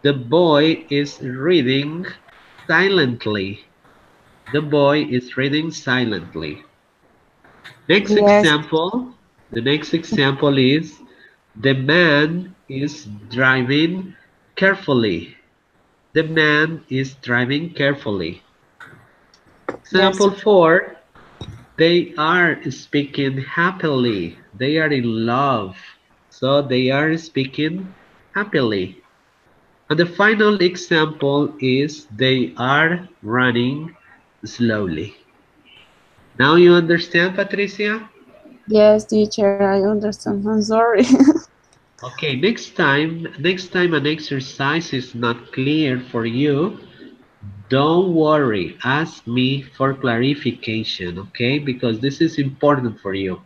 the boy is reading silently. The boy is reading silently. Next yes. example, the next example is the man is driving carefully. The man is driving carefully. Yes. Example 4, they are speaking happily. They are in love. So they are speaking happily. And the final example is they are running slowly. Now you understand, Patricia? Yes, teacher. I understand. I'm sorry. Okay, next time an exercise is not clear for you, don't worry, ask me for clarification, okay? Because this is important for you.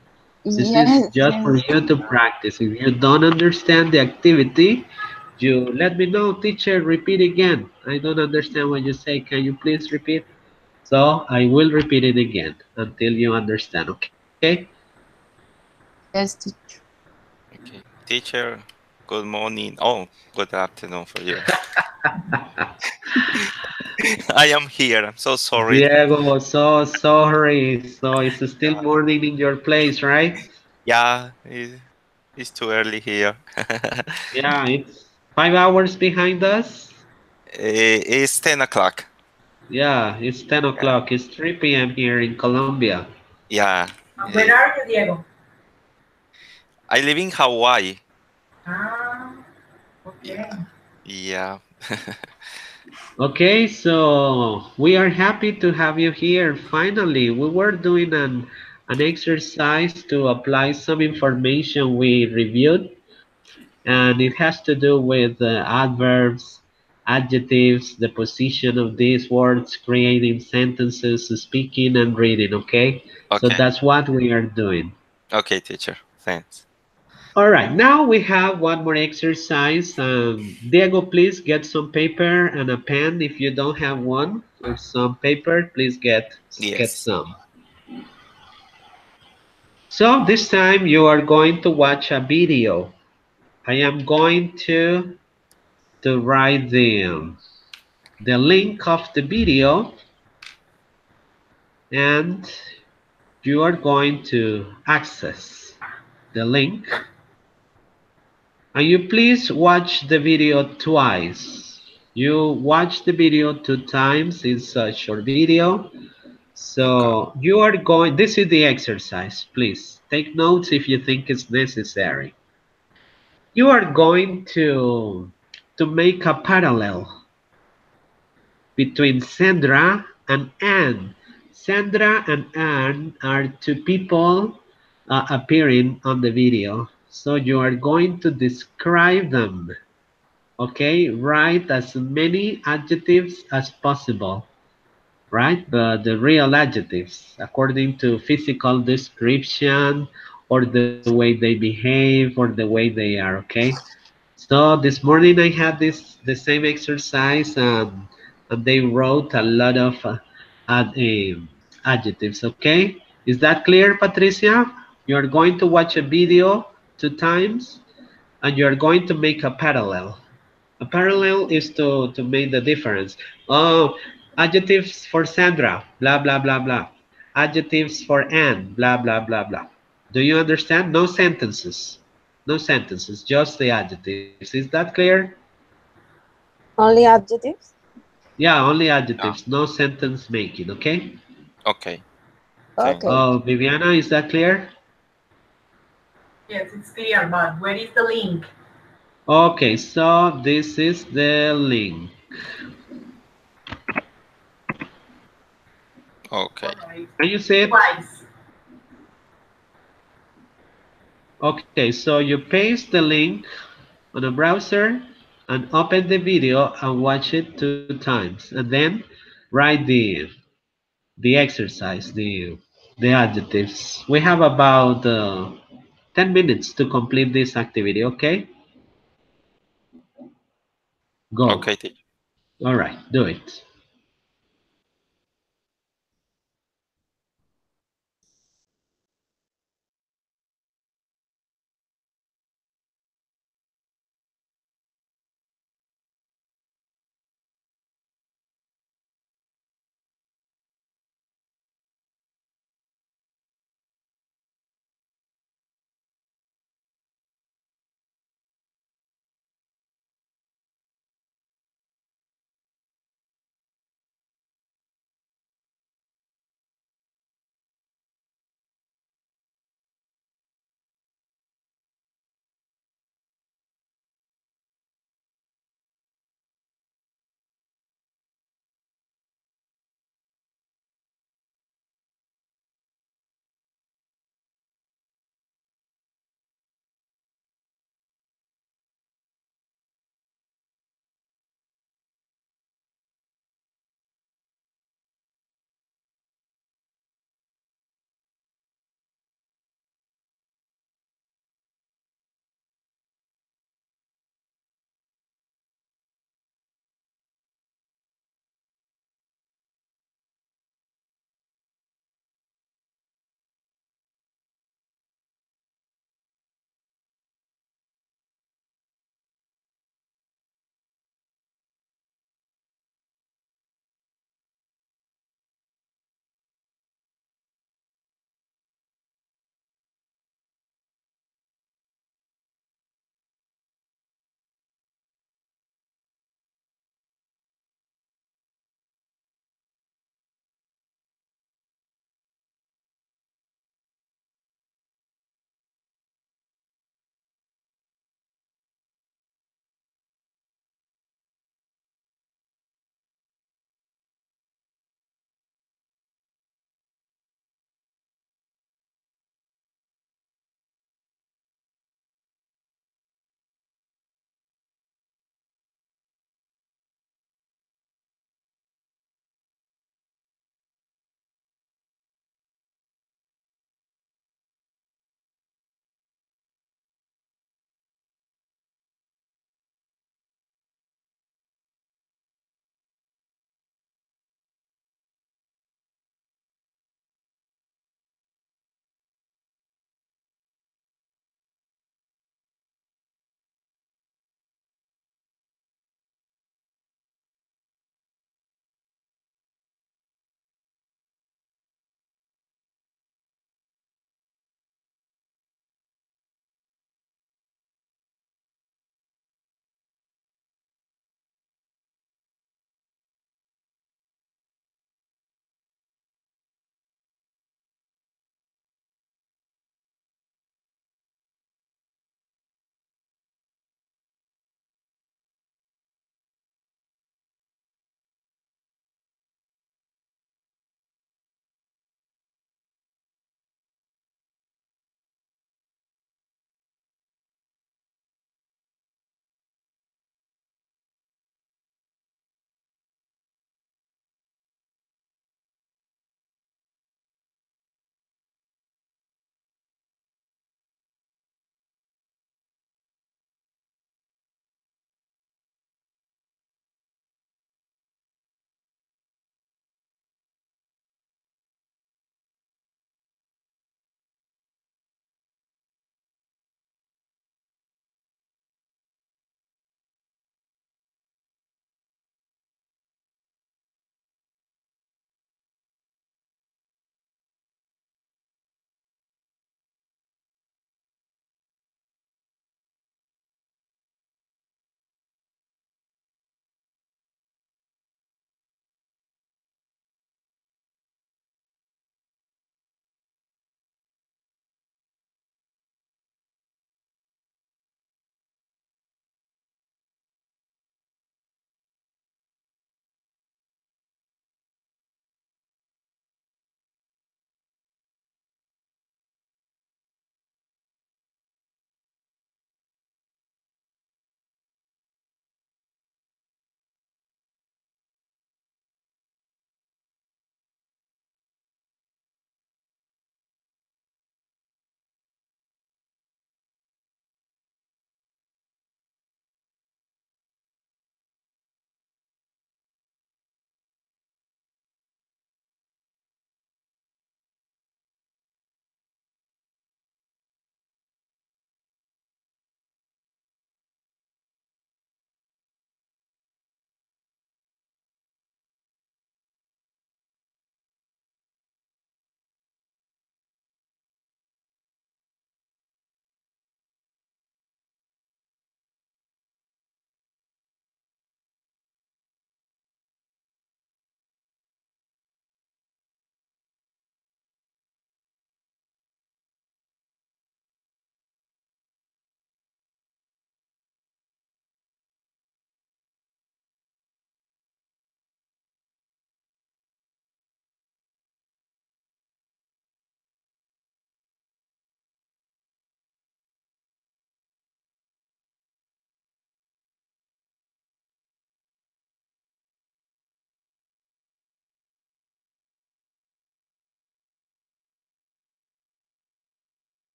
This is Yes. just for Yes. you to practice. If you don't understand the activity, you let me know, teacher, repeat again. I don't understand what you say. Can you please repeat? So I will repeat it again until you understand, okay? Yes, teacher. Okay. Teacher, good morning. Oh, good afternoon for you. I am here. I'm so sorry. Diego, so sorry. So it's still morning in your place, right? Yeah, It's too early here. Yeah, it's 5 hours behind us. It's 10 o'clock. Yeah, it's 10 Yeah. o'clock. It's 3 p.m. here in Colombia. Yeah. Where eh, are you, Diego? I live in Hawaii. Ah, okay. Yeah. Yeah. Okay, so we are happy to have you here. Finally, we were doing an exercise to apply some information we reviewed, and it has to do with adverbs, adjectives, the position of these words, creating sentences, speaking and reading, okay? So Okay. that's what we are doing. Okay, teacher. Thanks. All right, now we have one more exercise. Diego, please get some paper and a pen. If you don't have one or some paper, please get Yes. some. So this time you are going to watch a video. I am going to write the link of the video, and you are going to access the link. And you please watch the video twice. You watch the video 2 times. It's a short video. Okay. So you are going, this is the exercise. Please take notes if you think it's necessary. You are going to make a parallel between Sandra and Anne. Sandra and Anne are two people appearing on the video. So you are going to describe them. Okay, write as many adjectives as possible, right? But the real adjectives, according to physical description or the way they behave or the way they are, okay? So this morning I had the same exercise, and they wrote a lot of adjectives, okay? Is that clear, Patricia? You're going to watch a video 2 times, and you're going to make a parallel. A parallel is to make the difference. Oh, adjectives for Sandra, blah, blah, blah, blah. Adjectives for Anne, blah, blah, blah, blah. Do you understand? No sentences. No sentences, just the adjectives. Is that clear? Only adjectives? Yeah, only Yeah. adjectives, no sentence making, okay? Okay. Thanks. Okay. Oh, Viviana, is that clear? Yes, it's clear, but where is the link? Okay, so this is the link. Okay. All right. Can you see it? Twice. Okay, so you paste the link on a browser and open the video and watch it 2 times, and then write the exercise, the adjectives. We have about 10 minutes to complete this activity, okay? Go. Okay, teacher. All right, do it.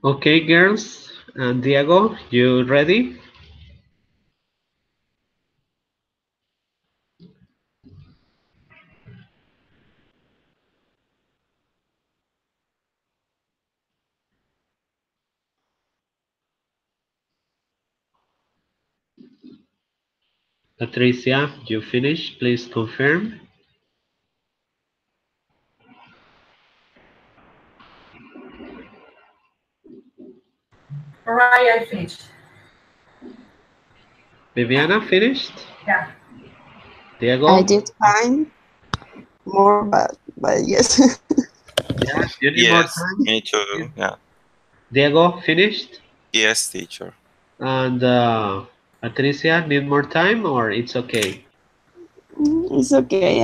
Okay, girls. And Diego, you ready? Patricia, you finished? Please confirm. All right, I finished. Viviana finished? Yeah. I Diego? did fine more, but yes. Yeah, you need more Yes, time? me too. Yeah. Diego finished? Yes, teacher. And Patricia, need more time or it's okay? It's okay.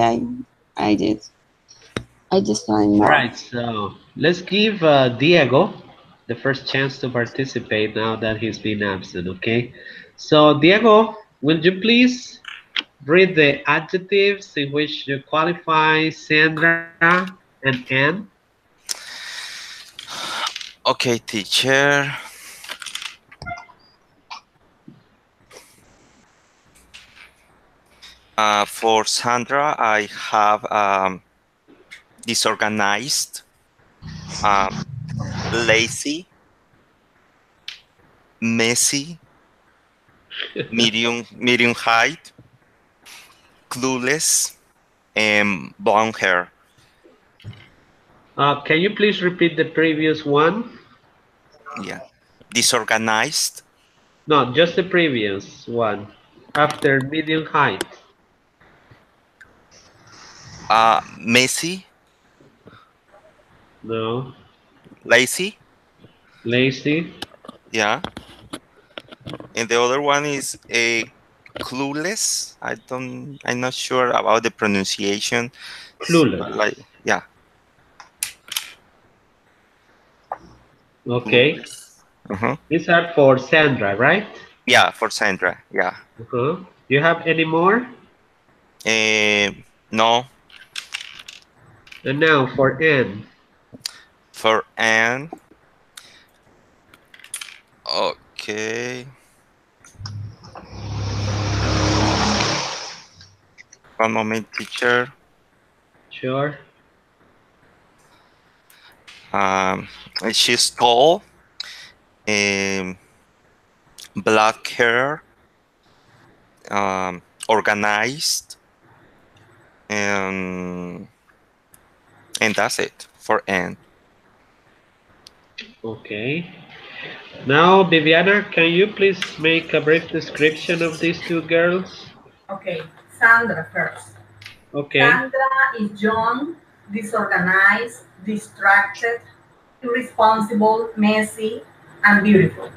I did. I just find All more. right, so let's give Diego the first chance to participate now that he's been absent, okay? So, Diego, will you please read the adjectives in which you qualify Sandra and Anne? Okay, teacher. For Sandra, I have disorganized, um, lazy, messy, medium height, clueless, and blonde hair. Can you please repeat the previous one? Yeah. Disorganized, No, just the previous one. After medium height. messy, No. lazy. Lazy. Yeah. And the other one is a clueless. I'm not sure about the pronunciation. But Clueless. like, yeah, Okay. clueless. Uh-huh. These are for Sandra, right? Yeah, for Sandra. Yeah. Uh-huh. Do you have any more? No, And now for Anne. for Anne. Okay. One moment, teacher. Sure. Um, she's tall, um, black hair, organized, and that's it for Anne. Okay. Now, Viviana, can you please make a brief description of these two girls? Okay. Sandra first. Okay. Sandra is young, disorganized, distracted, irresponsible, messy, and beautiful.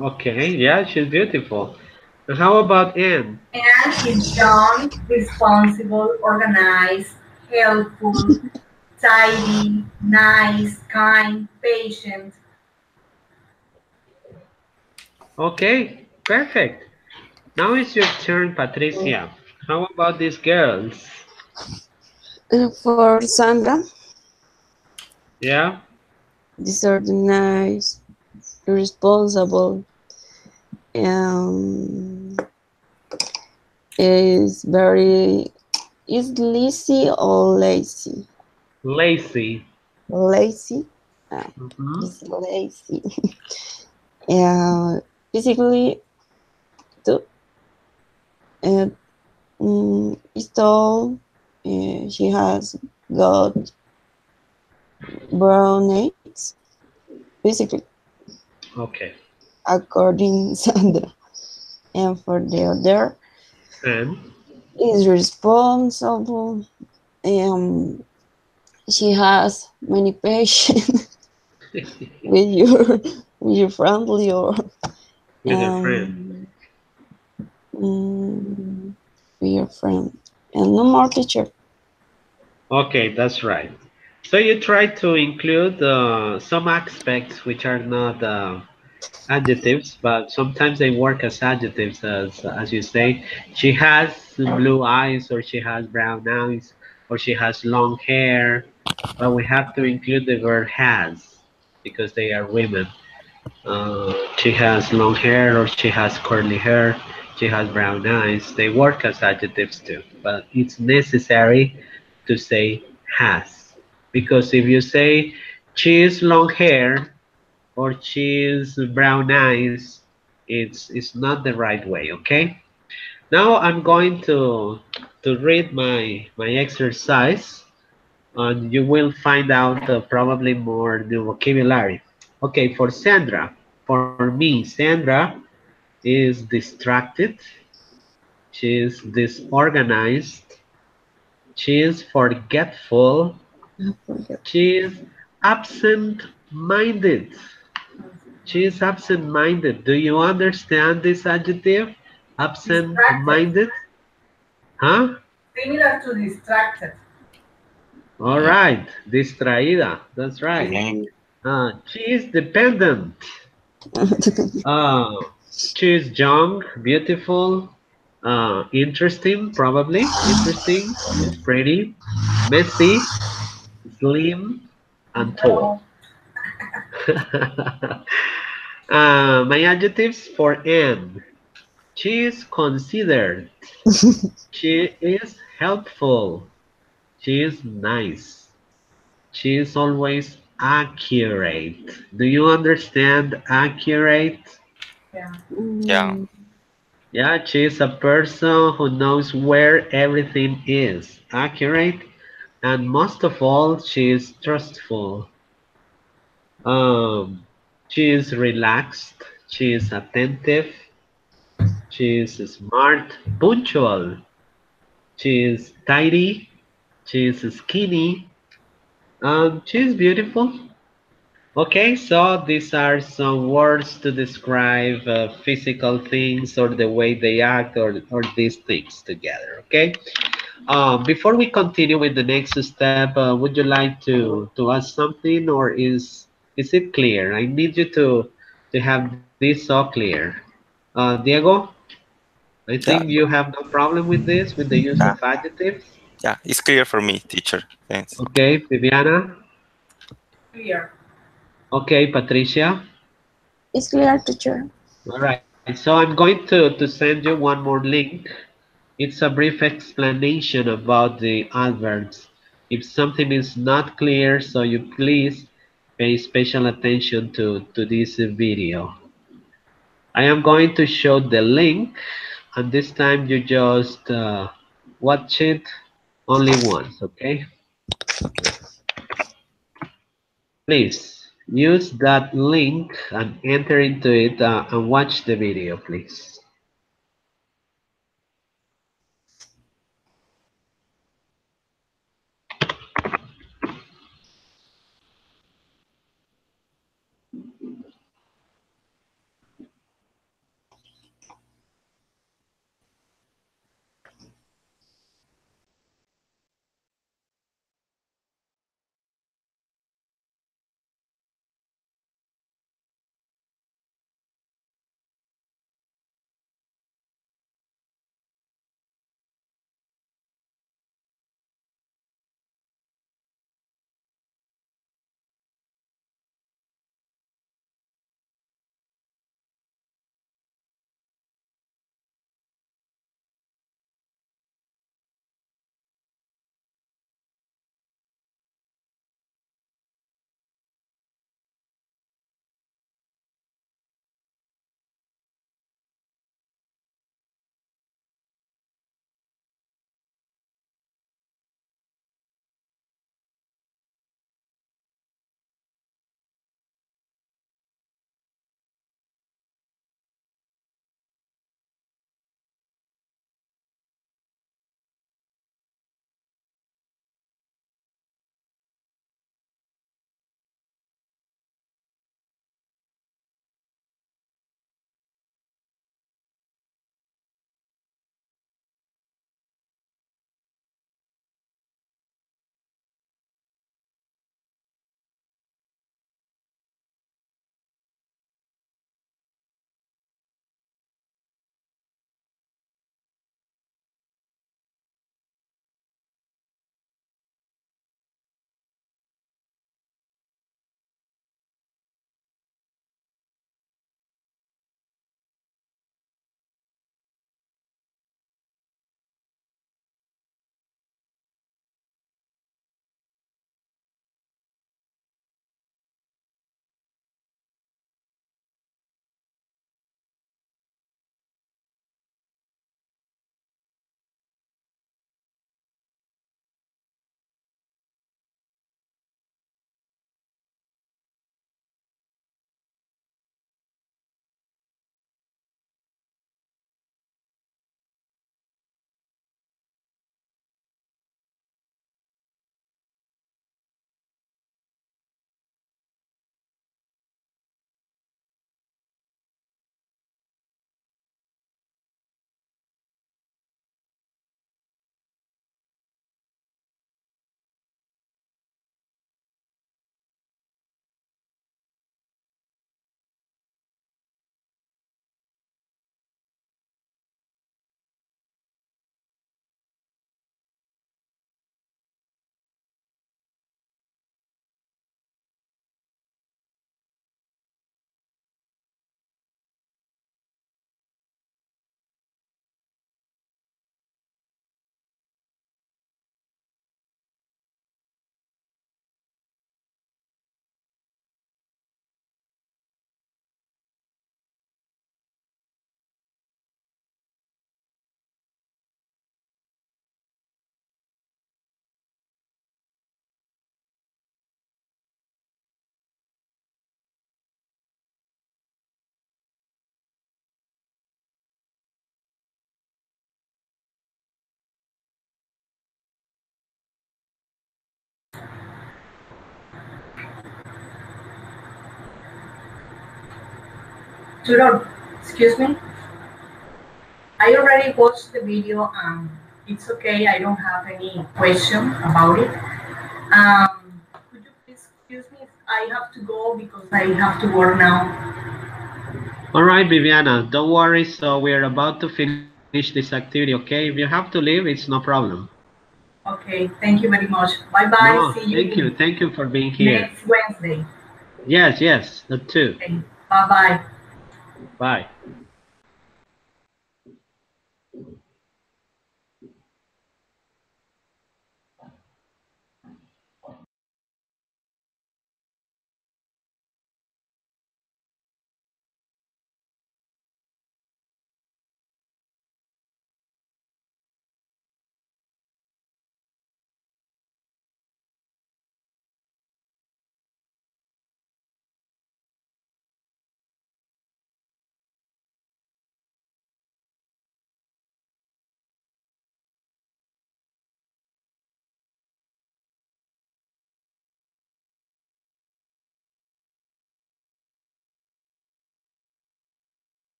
Okay. Yeah, she's beautiful. And how about Anne? Anne is young, responsible, organized, helpful, tidy, nice, kind, patient. Okay. Perfect. Now it's your turn, Patricia. How about these girls? For Sandra, Yeah. disorganized, irresponsible, um, is very is lazy or lazy. Lazy. Lazy, Mhm. is lazy. Physically, too, uh, is tall. She has got brown eyes. Basically, Okay. according Sandra, and for the other, And is responsible. Um, she has many patience with your friendly or with a friend. um, mm, with your friend, and no more teacher. Okay, that's right. So you try to include some aspects which are not adjectives, but sometimes they work as adjectives, as you say. She has blue eyes, or she has brown eyes, or she has long hair. But we have to include the word has because they are women. She has long hair or she has curly hair. She has brown eyes. They work as adjectives too, but it's necessary to say has. Because if you say she's long hair or she's brown eyes, it's not the right way, okay? Now I'm going to read my exercise and you will find out probably more new vocabulary. Okay, for Sandra, for me, Sandra is distracted, she is disorganized, she is forgetful, I forget. she is absent-minded. She is absent-minded. Do you understand this adjective? Distracted. Absent-minded? Huh? Similar to distracted. All right. Distraída. That's right. Okay. She is dependent. Uh, she is young, beautiful, interesting, probably. Interesting. She's pretty, messy, slim, and tall. No, My adjectives for Anne. She is considered. She is helpful. She is nice. She is always accurate. Do you understand accurate? yeah. Yeah. Mm, Yeah, she is a person who knows where everything is. Accurate. And most of all, she is trustful. Um, she is relaxed. She is attentive. She is smart, punctual. She is tidy. She is skinny. She is beautiful. Okay, so these are some words to describe physical things or the way they act or these things together. Okay. Before we continue with the next step, would you like to ask something or is it clear? I need you to have this so clear. Diego, I think Yeah. you have no problem with this, with the use Yeah. of adjectives. Yeah. It's clear for me, teacher. Thanks. Okay, Viviana. Clear. Okay, Patricia. it's clear, teacher. All right, so I'm going to send you one more link. It's a brief explanation about the adverbs. If something is not clear, so you please pay special attention to this video. I am going to show the link, and this time you just watch it only once, okay? Please use that link and enter into it and watch the video, please. Tudor, excuse me. I already watched the video and it's okay. I don't have any question about it. Could you please excuse me if I have to go because I have to work now? All right, Viviana, don't worry. So we're about to finish this activity, okay? If you have to leave, it's no problem. Okay, thank you very much. Bye bye. No, See thank you. you Thank you for being here. next Wednesday. Yes, yes, that too. Okay, bye bye. Bye.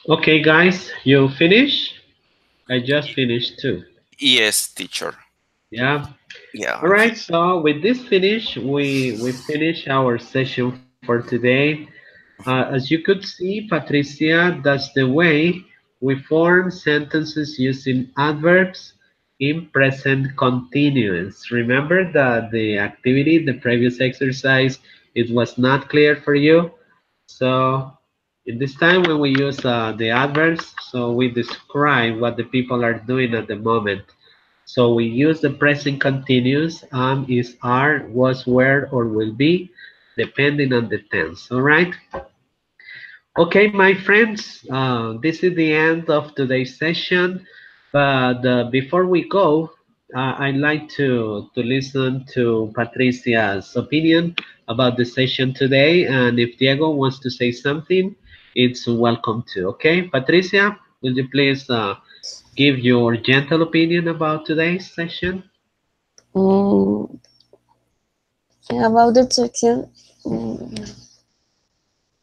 Okay, guys, you finish? I just finished too. Yes, teacher. Yeah. Yeah, All right. So with this finish, we finish our session for today. As you could see, Patricia, that's the way we form sentences using adverbs in present continuous. Remember that the activity, the previous exercise, it was not clear for you. So in this time when we use the adverbs, so we describe what the people are doing at the moment. So we use the present continuous is are, was, were, or will be, depending on the tense. All right. Okay, my friends, this is the end of today's session. But before we go, I'd like to listen to Patricia's opinion about the session today. And if Diego wants to say something, it's welcome too. Okay, Patricia, will you please give your gentle opinion about today's session? Um, about the section, um,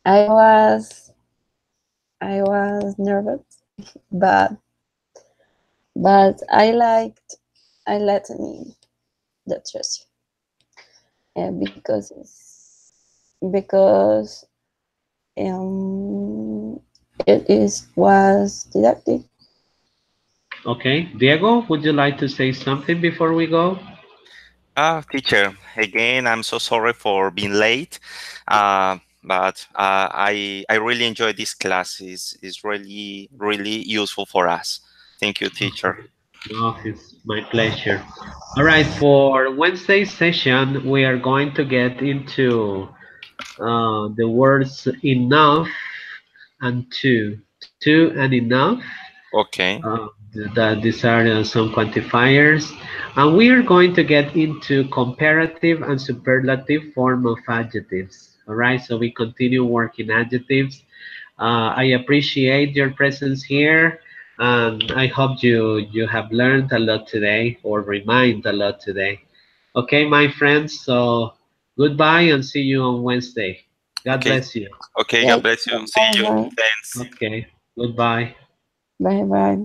I was I was nervous, but I let me the treasure, because it is was didactic. Okay, Diego, would you like to say something before we go? teacher. Again, I'm so sorry for being late, but I really enjoy this class. It's really really useful for us. Thank you, teacher. Oh, it's my pleasure. All right, for Wednesday's session, we are going to get into the words enough and to. To and enough. Okay. These are some quantifiers. And we are going to get into comparative and superlative form of adjectives. All right, so we continue working adjectives. I appreciate your presence here, and I hope you have learned a lot today or remind a lot today. Okay, my friends, so goodbye and see you on Wednesday. God Okay. bless you. Okay. Yes. God bless you. See Bye you. bye. Thanks. Okay, goodbye. Bye bye.